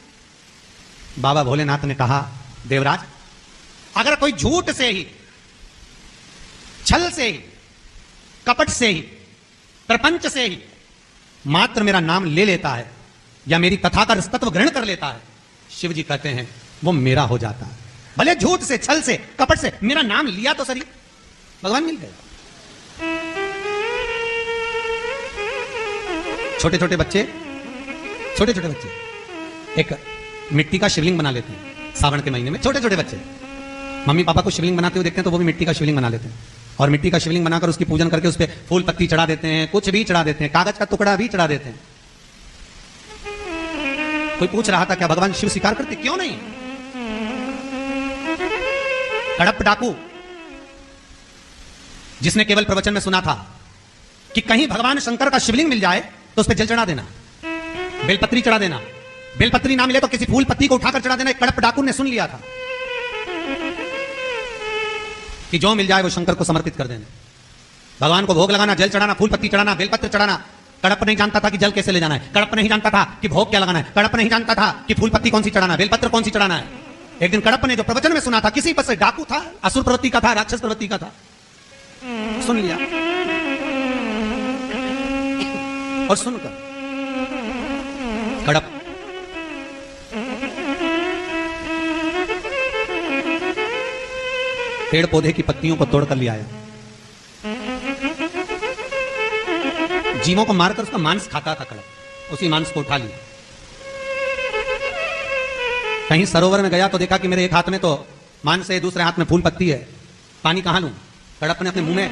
बाबा भोलेनाथ ने कहा, देवराज अगर कोई झूठ से ही, छल से ही, कपट से ही, प्रपंच से ही मात्र मेरा नाम ले लेता है या मेरी कथा का रसतत्व ग्रहण कर लेता है, शिव जी कहते हैं वो मेरा हो जाता है। भले झूठ से, छल से, कपट से मेरा नाम लिया तो सही, भगवान मिल गया। छोटे छोटे बच्चे एक मिट्टी का शिवलिंग बना लेते हैं सावन के महीने में। छोटे छोटे बच्चे मम्मी पापा को शिवलिंग बनाते हुए देखते हैं तो वो भी मिट्टी का शिवलिंग बना लेते हैं और मिट्टी का शिवलिंग बनाकर उसकी पूजन करके उस पर फूल पत्ती चढ़ा देते हैं, कुछ भी चढ़ा देते हैं, कागज का टुकड़ा भी चढ़ा देते हैं। कोई पूछ रहा था क्या भगवान शिव स्वीकार करते? क्यों नहीं। कड़प डाकू जिसने केवल प्रवचन में सुना था कि कहीं भगवान शंकर का शिवलिंग मिल जाए तो उस पर जल चढ़ा देना, बेलपत्री चढ़ा देना, बेलपत्री ना मिले तो किसी फूल पत्ती को उठाकर चढ़ा देना। एक कड़प डाकू ने सुन लिया था कि जो मिल जाए वो शंकर को समर्पित कर देना, भगवान को भोग लगाना, जल चढ़ाना, फूल पत्ती चढ़ाना, बेलपत्र चढ़ाना। कड़प नहीं जानता था कि जल कैसे ले जाना है, कड़प नहीं जानता था कि भोग क्या लगाना है, कड़प नहीं जानता था कि फूल पत्ती कौन सी चढ़ाना है, बेलपत्र कौन सी चढ़ाना है। एक दिन कड़प ने जो प्रवचन में सुना था, किसी पर से डाकू था, असुर प्रवृत्ति का था, राक्षस प्रवृत्ति का था, सुन लिया और सुनकर कड़प पेड़ पौधे की पत्तियों को तोड़कर ले आया, जीवों को मारकर उसका मांस खाता था कड़प, उसी मांस को उठा लिया। कहीं सरोवर में गया तो देखा कि मेरे एक हाथ में तो मांस है, दूसरे हाथ में फूल पत्ती है, पानी कहां लूं। कड़प ने अपने मुंह में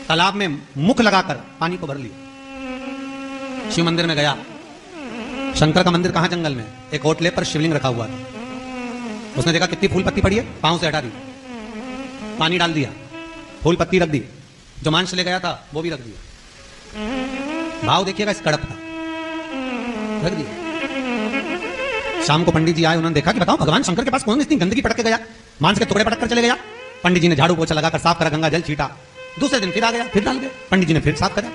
तालाब में मुख लगाकर पानी को भर लिया। शिव मंदिर में गया, शंकर का मंदिर कहां, जंगल में। एक ओटले पर शिवलिंग रखा हुआ था, उसने देखा कितनी फूल पत्ती पड़ी है, पांव से हटा दी, पानी डाल दिया, फूल पत्ती रख दी, जो मांस ले गया था वो भी रख दिया। भाव देखिएगा इस कड़प का, रख दिया। शाम को पंडित जी आए, उन्होंने देखा कि बताओ भगवान शंकर के पास कौन इतनी गंदगी पटक के गया, मांस के टुकड़े पटक कर चले गया। पंडित जी ने झाड़ू पोछा लगाकर साफ करा, गंगा जल छीटा, दूसरे दिन फिर आ गया, फिर डाल गया। पंडित जी ने फिर साफ करा।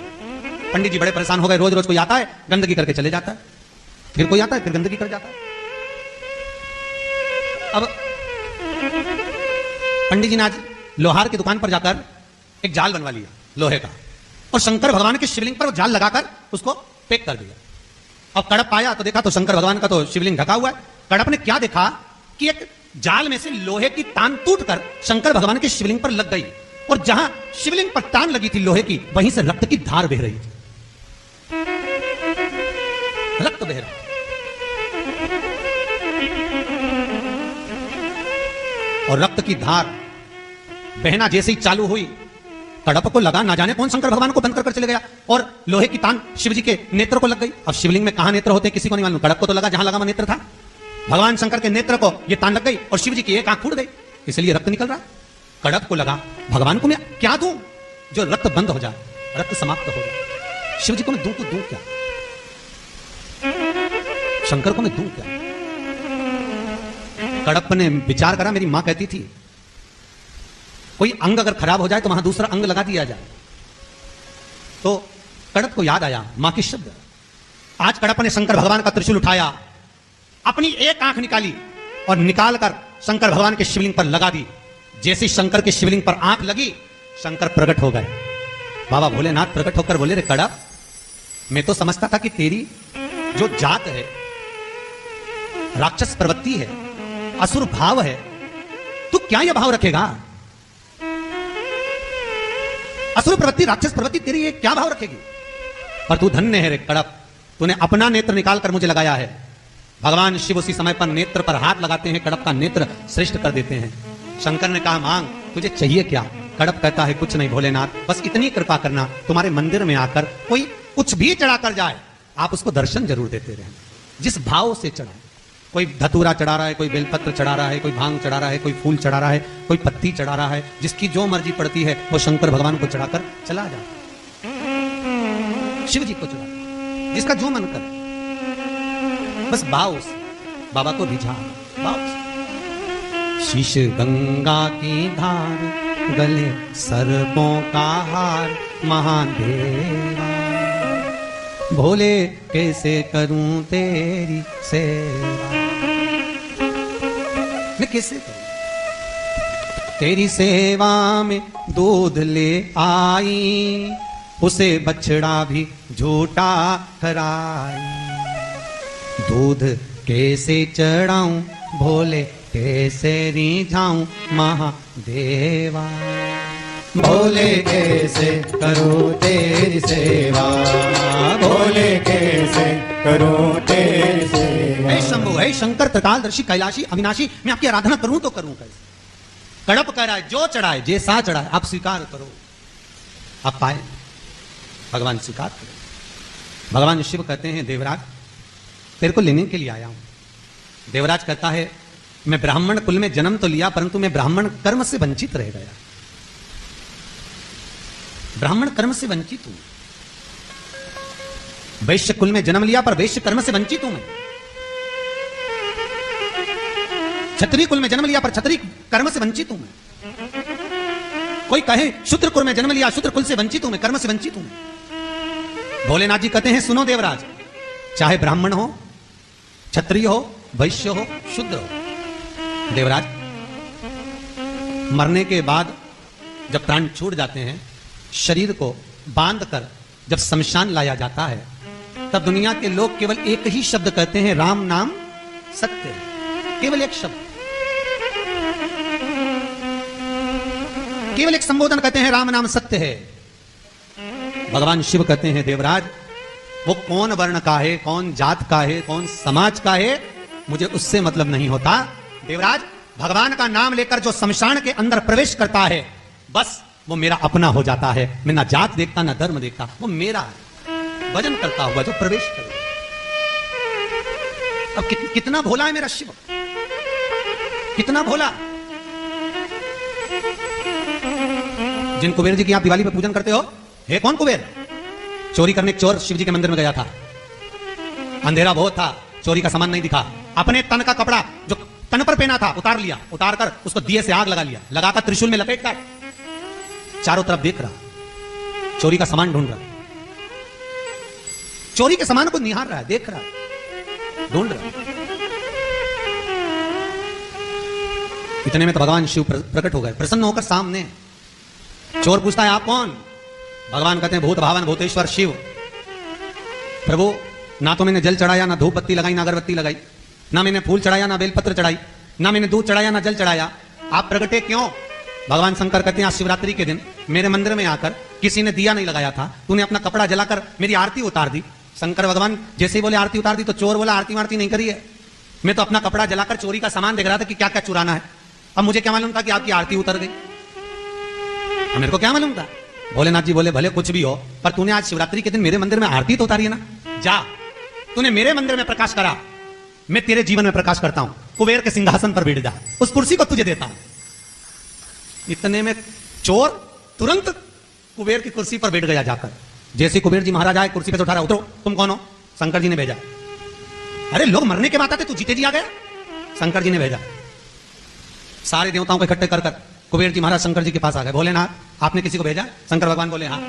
पंडित जी बड़े परेशान हो गए, रोज रोज कोई आता है गंदगी करके चले जाता है, फिर कोई आता है फिर गंदगी कर जाता है। अब पंडित जी ने आज लोहार की दुकान पर जाकर एक जाल बनवा लिया लोहे का, और शंकर भगवान के शिवलिंग पर वो जाल लगाकर उसको पैक कर दिया। अब कड़प आया तो देखा तो शंकर भगवान का तो शिवलिंग ढका हुआ है। कड़प ने क्या देखा कि एक जाल में से लोहे की तान टूटकर शंकर भगवान के शिवलिंग पर लग गई, और जहां शिवलिंग पर तान लगी थी लोहे की, वहीं से रक्त की धार बह रही थी, रक्त बह रहा। और रक्त की धार बहना जैसे ही चालू हुई, कड़प को लगा ना जाने कौन शंकर भगवान को बंद कर चले गया, और लोहे की तान शिव जी के नेत्र को लग गई। अब शिवलिंग में कहां नेत्र होते किसी को नहीं मालूम, कड़प को तो लगा जहां लगा वहां नेत्र था। भगवान शंकर के नेत्र को ये तान लग गई और शिव जी की एक आंख फूट गई, इसलिए रक्त निकल रहा। कड़प को लगा भगवान को मैं क्या दूं जो रक्त बंद हो जाए, रक्त समाप्त हो जाए। शिव जी को मैं दूं तो दूं क्या, शंकर को मैं दूं क्या। कड़प ने विचार करा, मेरी मां कहती थी कोई अंग अगर खराब हो जाए तो वहां दूसरा अंग लगा दिया जाए। तो कड़प को याद आया मां की शब्द। आज कड़प ने शंकर भगवान का त्रिशूल उठाया, अपनी एक आंख निकाली और निकालकर शंकर भगवान के शिवलिंग पर लगा दी। जैसे शंकर के शिवलिंग पर आंख लगी, शंकर प्रकट हो गए। बाबा भोलेनाथ प्रकट होकर बोले, रे कड़प, मैं तो समझता था कि तेरी जो जात है राक्षस प्रवृत्ति है, असुर भाव है, तू क्या यह भाव रखेगा? असुर प्रवृत्ति, राक्षस प्रवृत्ति, तेरी ये क्या भाव रखेगी? पर तू धन्य है रे कड़प, तूने अपना नेत्र निकाल कर मुझे लगाया है। भगवान शिव उसी समय पर नेत्र पर हाथ लगाते हैं, कड़प का नेत्र श्रेष्ठ कर देते हैं। शंकर ने कहा, मांग, तुझे चाहिए क्या? कड़प कहता है, कुछ नहीं भोलेनाथ, बस इतनी कृपा करना, तुम्हारे मंदिर में आकर कोई कुछ भी चढ़ाकर जाए, आप उसको दर्शन जरूर देते रहें, जिस भाव से चढ़ाए। कोई धतूरा चढ़ा रहा है, कोई बेलपत्र चढ़ा रहा है, कोई भांग चढ़ा रहा है, कोई फूल चढ़ा रहा है, कोई पत्ती चढ़ा रहा है, जिसकी जो मर्जी पड़ती है वो शंकर भगवान को चढ़ाकर चला जाता, शिव जी को चढ़ा, जिसका जो मन करे, बस भाव से बाबा को रिझा, भाव से। शीश गंगा की धार, गले सर्पों का हार, महादेवा भोले कैसे करूं तेरी सेवा, मैं कैसे करूं तेरी सेवा में? दूध ले आई, उसे बछड़ा भी झूठा ठहराई, दूध कैसे चढ़ाऊं भोले, कैसे रिझाऊं महादेवा, भोले कैसे करूं तेरी सेवा, भोले कैसे करूं तेरी सेवा। हे शंभु, हे शंकर, त्रिकालदर्शी, कैलाशी, अविनाशी, मैं आपकी आराधना करूं तो करूं कैसे? कड़प कह रहा है, जो चढ़ाए, जैसा चढ़ाए, आप स्वीकार करो, आप पाए, भगवान स्वीकार करो। भगवान शिव कहते हैं, देवराज, तेरे को लेने के लिए आया हूं। देवराज कहता है, मैं ब्राह्मण कुल में जन्म तो लिया, परंतु मैं ब्राह्मण कर्म से वंचित रह गया, ब्राह्मण कर्म से वंचित हूं। वैश्य कुल में जन्म लिया, पर वैश्य कर्म से वंचित हूं मैं। क्षत्रिय कुल में जन्म लिया, पर क्षत्रिय कर्म से वंचित हूं मैं। कोई कहे शूद्र कुल में जन्म लिया, शूद्र कुल से वंचित हूं मैं, कर्म से वंचित हूं मैं। भोलेनाथ जी कहते हैं, सुनो देवराज, चाहे ब्राह्मण हो, क्षत्रिय हो, वैश्य हो, शूद्र हो, देवराज, मरने के बाद जब प्राण छूट जाते हैं, शरीर को बांधकर जब शमशान लाया जाता है, तब दुनिया के लोग केवल एक ही शब्द कहते हैं, राम नाम सत्य है। केवल एक शब्द, केवल एक संबोधन कहते हैं, राम नाम सत्य है। भगवान शिव कहते हैं, देवराज, वो कौन वर्ण का है, कौन जात का है, कौन समाज का है, मुझे उससे मतलब नहीं होता। देवराज, भगवान का नाम लेकर जो शमशान के अंदर प्रवेश करता है, बस वो मेरा अपना हो जाता है। मैं ना जात देखता, ना धर्म देखता, वो मेरा है। भजन करता हुआ जो प्रवेश करे। अब कितना भोला है मेरा शिव, कितना भोला। जिन कुबेर जी की आप दिवाली पे पूजन करते हो, हे कौन कुबेर? चोरी करने चोर शिव जी के मंदिर में गया था, अंधेरा बहुत था, चोरी का सामान नहीं दिखा, अपने तन का कपड़ा जो तन पर पहना था उतार लिया, उतार कर उसको दिए से आग लगा लिया, लगाकर त्रिशूल में लपेट कर चारों तरफ देख रहा, चोरी का सामान ढूंढ रहा, चोरी के सामान को निहार रहा है, देख रहा, ढूंढ रहा। इतने में तो भगवान शिव प्रकट हो गए, प्रसन्न होकर सामने। चोर पूछता है, आप कौन? भगवान कहते हैं, भूत भावन भूतेश्वर शिव। प्रभु, ना तो मैंने जल चढ़ाया, ना धूप बत्ती लगाई, ना अगरबत्ती लगाई, ना मैंने फूल चढ़ाया, ना बेलपत्र चढ़ाई, ना मैंने दूध चढ़ाया, ना जल चढ़ाया, आप प्रगटे क्यों? भगवान शंकर कहते हैं, आज शिवरात्रि के दिन मेरे मंदिर में आकर किसी ने दिया नहीं लगाया था, तूने अपना कपड़ा जलाकर मेरी आरती उतार दी। शंकर भगवान जैसे ही बोले आरती उतार दी, तो चोर बोला आरती वारती नहीं करी है, मैं तो अपना कपड़ा जलाकर चोरी का सामान देख रहा था कि क्या क्या चुराना है। अब मुझे क्या मालूम था कि आपकी आरती उतर गई, अब मेरे को क्या मालूम था। भोलेनाथ जी बोले, भले कुछ भी हो, पर तूने आज शिवरात्रि के दिन मेरे मंदिर में आरती तो उतारी है ना, जा, तूने मेरे मंदिर में प्रकाश करा, मैं तेरे जीवन में प्रकाश करता हूं, कुबेर के सिंहासन पर बैठ जा, उस कुर्सी को तुझे देता हूं। इतने में चोर तुरंत कुबेर की कुर्सी पर बैठ गया जाकर। जैसे कुबेर जी महाराज आए, कुर्सी पे से उठा रहा, उतरो, तुम कौन हो? शंकर जी ने भेजा। अरे लोग मरने के बाद आते, तू जीते जी आ गया? शंकर जी ने भेजा। सारे देवताओं को इकट्ठे कर कर कुबेर जी महाराज शंकर जी के पास आ गए। बोले, ना आपने किसी को भेजा? शंकर भगवान बोले, हाँ।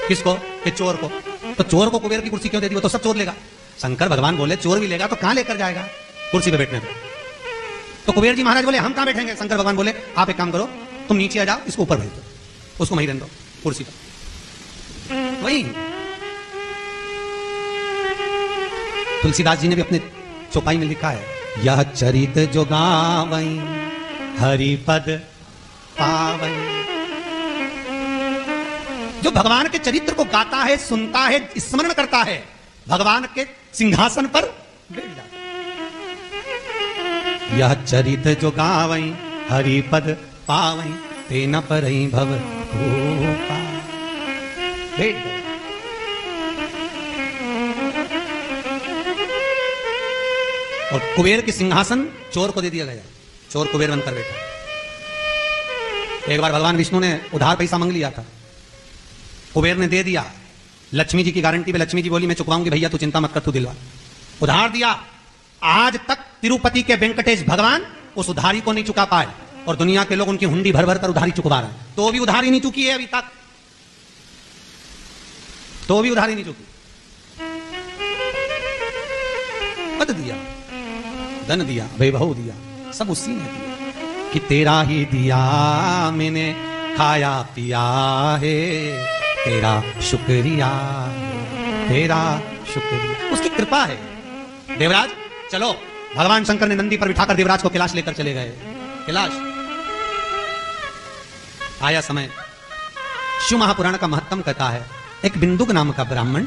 किसको? कि चोर को। तो चोर को कुबेर की कुर्सी क्यों दे दी? वो तो सब चोर लेगा। शंकर भगवान बोले, चोर भी लेगा तो कहां लेकर जाएगा? कुर्सी पे बैठने पे। तो कुबेर जी महाराज बोले हम कहां बैठेंगे? शंकर भगवान बोले आप एक काम करो, तुम नीचे आ जाओ, इसको ऊपर भेज दो, उसको वहीं रहने दो कुर्सी पर। वही तुलसीदास जी ने भी अपने चौपाई में लिखा है, यह चरित जो गावई हरि पद पावई। जो भगवान के चरित्र को गाता है, सुनता है, स्मरण करता है, भगवान के सिंहासन पर बैठ जाता है। यह चरित जो गावई हरि पद पावई, तेन परई भव भूपा। बैठ गए। और कुबेर के सिंहासन चोर को दे दिया गया, चोर कुबेर बनकर बैठा। एक बार भगवान विष्णु ने उधार पैसा मांग लिया था, कुबेर ने दे दिया, लक्ष्मी जी की गारंटी पे। लक्ष्मी जी बोली मैं चुकवाऊंगी भैया, तू चिंता मत कर, तू दिलवा। उधार दिया, आज तक तिरुपति के वेंकटेश भगवान उस उधारी को नहीं चुका पाए, और दुनिया के लोग उनकी हुंडी भर भर कर उधारी चुकवा रहे हैं, तो भी उधारी नहीं चुकी है अभी तक, तो भी उधारी नहीं चुकी। पद दिया, धन दिया, वैभव दिया, सब उसी ने दिया कि तेरा ही दिया मैंने खाया पिया है, तेरा शुक्रिया है, तेरा शुक्रिया, उसकी कृपा है। देवराज चलो, भगवान शंकर ने नंदी पर बिठाकर देवराज को कैलाश लेकर चले गए। कैलाश आया समय, शिव महापुराण का महत्तम कहता है, एक बिंदुक नाम का ब्राह्मण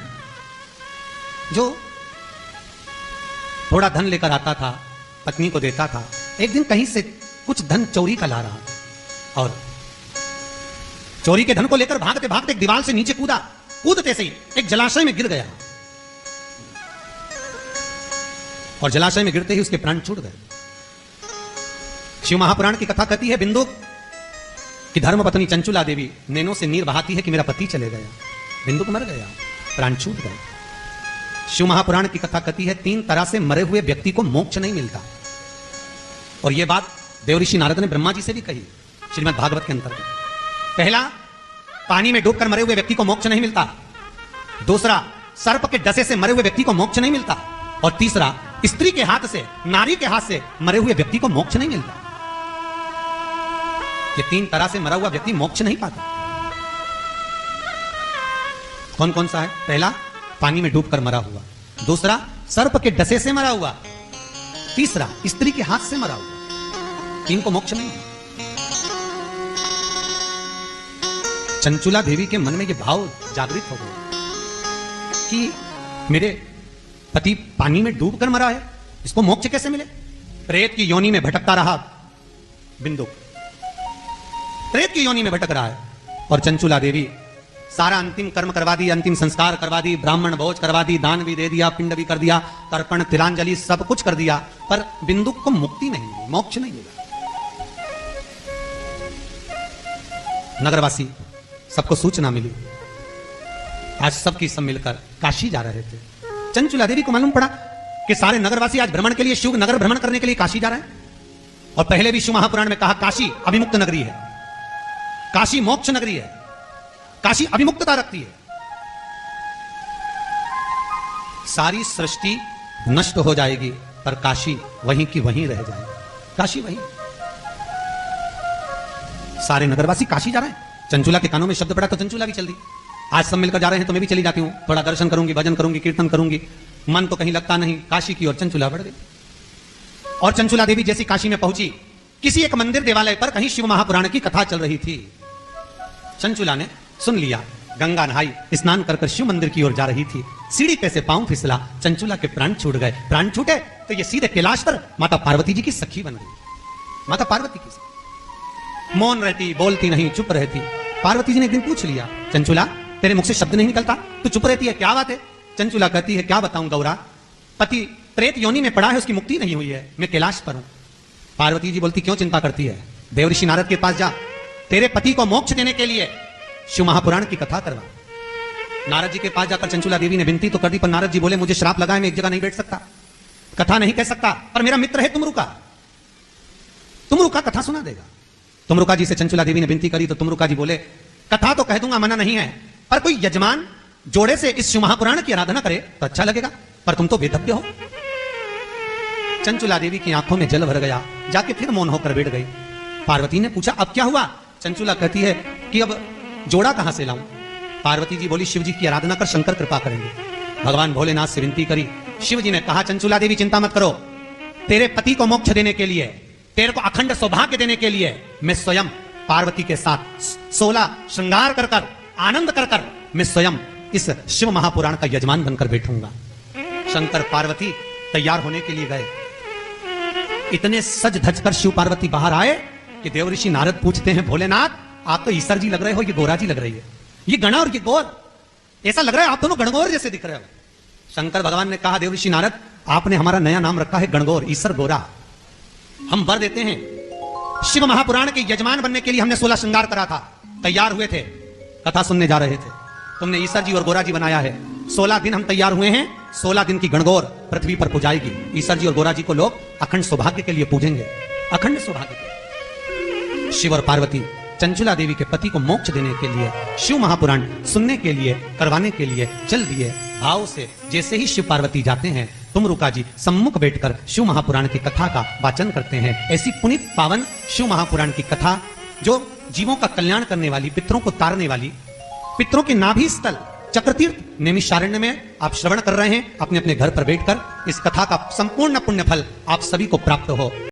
जो थोड़ा धन लेकर आता था, पत्नी को देता था, एक दिन कहीं से कुछ धन चोरी का ला रहा था, और चोरी के धन को लेकर भागते भागते एक दीवार से नीचे कूदा, कूदते से ही एक जलाशय में गिर गया, और जलाशय में गिरते ही उसके प्राण छूट गए। शिव महापुराण की कथा कहती है, बिंदुक की धर्मपत्नी चंचुला देवी नैनों से नीर बहाती है कि मेरा पति चले गया, बिंदुक मर गया, प्राण छूट गए। शिव महापुराण की कथा कहती है, 3 तरह से मरे हुए व्यक्ति को मोक्ष नहीं मिलता, और यह बात देवऋषि नारद ने ब्रह्मा जी से भी कही श्रीमद् भागवत के अंतर्गत। पहला, पानी में डूबकर मरे हुए व्यक्ति को मोक्ष नहीं मिलता। दूसरा, सर्प के डसे से मरे हुए व्यक्ति को मोक्ष नहीं मिलता। और तीसरा, स्त्री के हाथ से, नारी के हाथ से मरे हुए व्यक्ति को मोक्ष नहीं मिलता। ये 3 तरह से मरा हुआ व्यक्ति मोक्ष नहीं पाता। कौन कौन सा है? पहला, पानी में डूबकर मरा हुआ। दूसरा, सर्प के डसे से मरा हुआ। तीसरा, स्त्री के हाथ से मरा हुआ। 3 को मोक्ष नहीं। चंचुला देवी के मन में यह भाव जागृत हो गया कि मेरे पति पानी में डूबकर मरा है, इसको मोक्ष कैसे मिले? प्रेत की योनि में भटकता रहा बिंदु, प्रेत की योनि में भटक रहा है, और चंचुला देवी सारा अंतिम कर्म करवा दी, अंतिम संस्कार करवा दी, ब्राह्मण भोज करवा दी, दान भी दे दिया, पिंड भी कर दिया, तर्पण तिलांजलि सब कुछ कर दिया, पर बिंदु को मुक्ति नहीं मिली, मोक्ष नहीं मिला। नगरवासी सबको सूचना मिली, आज सबकी सब मिलकर काशी जा रहे थे। चंचुला देवी को मालूम पड़ा कि सारे नगरवासी आज भ्रमण के लिए, शिव नगर भ्रमण करने के लिए काशी जा रहे हैं। और पहले भी शिव महापुराण में कहा, काशी अभिमुक्त नगरी है, काशी मोक्ष नगरी है, काशी अभिमुक्तता रखती है। सारी सृष्टि नष्ट हो जाएगी, पर काशी वहीं की वहीं रह जाएगी, काशी वहीं। सारे नगरवासी काशी जा रहे हैं। चंचुला के कानों में शब्द पड़ा तो चंचुला भी चल दी, आज सब मिलकर जा रहे हैं तो मैं भी चली जाती हूं, थोड़ा दर्शन करूंगी, भजन करूंगी, कीर्तन करूंगी, मन तो कहीं लगता नहीं, काशी की ओर चंचुला बढ़ गई। और चंचुला देवी जैसी काशी में पहुंची, किसी एक मंदिर देवालय पर कहीं शिव महापुराण की कथा चल रही थी। चंचुला ने सुन लिया, गंगा नहाई, स्नान कर शिव मंदिर की ओर जा रही थी, सीढ़ी पे से पांव फिसला, चंचुला के प्राण छूट गए। प्राण छूटे तो ये सीधे कैलाश पर माता पार्वती जी की सखी बन गई। माता पार्वती की मौन रहती, बोलती नहीं, चुप रहती। पार्वती जी ने एक दिन पूछ लिया, चंचुला तेरे मुख से शब्द नहीं निकलता, तू चुप रहती है, क्या बात है? चंचुला कहती है, क्या बताऊं गौरा, पति प्रेत योनि में पड़ा है, उसकी मुक्ति नहीं हुई है, मैं कैलाश पर हूं। पार्वती जी बोलती, क्यों चिंता करती है, देवऋषि नारद के पास जा, तेरे पति को मोक्ष देने के लिए शिव महापुराण की कथा करवा। नारद जी के पास जाकर चंचुला देवी ने विनती तो कर दी, पर नारद जी बोले, मुझे श्राप लगा है, मैं एक जगह नहीं बैठ सकता, कथा नहीं कह सकता, पर मेरा मित्र है तुमरुका, तुमरुका कथा सुना देगा। तुमरुका जी से चंचुला देवी ने विनती करी तो तुमरुका जी बोले, कथा तो कह दूंगा, मना नहीं है, पर कोई यजमान जोड़े से इस शिव महापुराण की आराधना करे तो अच्छा लगेगा, पर तुम तो वेदज्ञ हो, चंचुला देवी की आंखों में जल भर गया, जाके फिर मौन होकर बैठ गई। पार्वती ने पूछा अब क्या हुआ? चंचुला कहती है कि अब जोड़ा कहां से लाऊं? पार्वती जी बोली शिव जी की आराधना कर, शंकर कृपा करेंगे। भगवान भोलेनाथ से विनती करी। शिव जी ने कहा चंचुला देवी चिंता मत करो, तेरे पति को मोक्ष देने के लिए, तेरे को अखंड सौभाग्य देने के लिए मैं स्वयं पार्वती के साथ 16 श्रृंगार कर कर, आनंद कर कर मैं स्वयं इस शिव महापुराण का यजमान बनकर बैठूंगा। शंकर पार्वती तैयार होने के लिए गए। इतने सज धज कर शिव पार्वती बाहर आए कि देवऋषि नारद पूछते हैं भोलेनाथ आप तो ईसर जी लग रहे हो, ये गोरा जी लग रही है, ये गणा और ये गोर, ऐसा लग रहा है आप दोनों गणगौर जैसे दिख रहे हो। शंकर भगवान ने कहा देवऋषि नारद आपने हमारा नया नाम रखा है गणगौर, ईसर गोरा। हम वर देते हैं, शिव महापुराण के यजमान बनने के लिए हमने 16 श्रृंगार करा था, तैयार हुए थे, कथा सुनने जा रहे थे, तुमने ईसर जी और गोरा जी बनाया है। 16 दिन हम तैयार हुए हैं, 16 दिन की गणगौर पृथ्वी पर पूजाएगी। ईसर जी और गोरा जी को लोग अखंड सौभाग्य के लिए पूजेंगे, अखंड सौभाग्य के। शिव और पार्वती चंचुला देवी के पति को मोक्ष देने के लिए, शिव महापुराण सुनने के लिए, करवाने के लिए चल दिए। भाव से जैसे ही शिव पार्वती जाते हैं, तुमरुका जी सम्मुख बैठकर शिव महापुराण की कथा का वाचन करते हैं। ऐसी पुनीत पावन शिव महापुराण की कथा जो जीवों का कल्याण करने वाली, पितरों को तारने वाली, पितरों के नाभि स्थल चक्रतीर्थ नैमिषारण्य में आप श्रवण कर रहे हैं। अपने अपने घर पर बैठकर इस कथा का संपूर्ण पुण्य फल आप सभी को प्राप्त हो।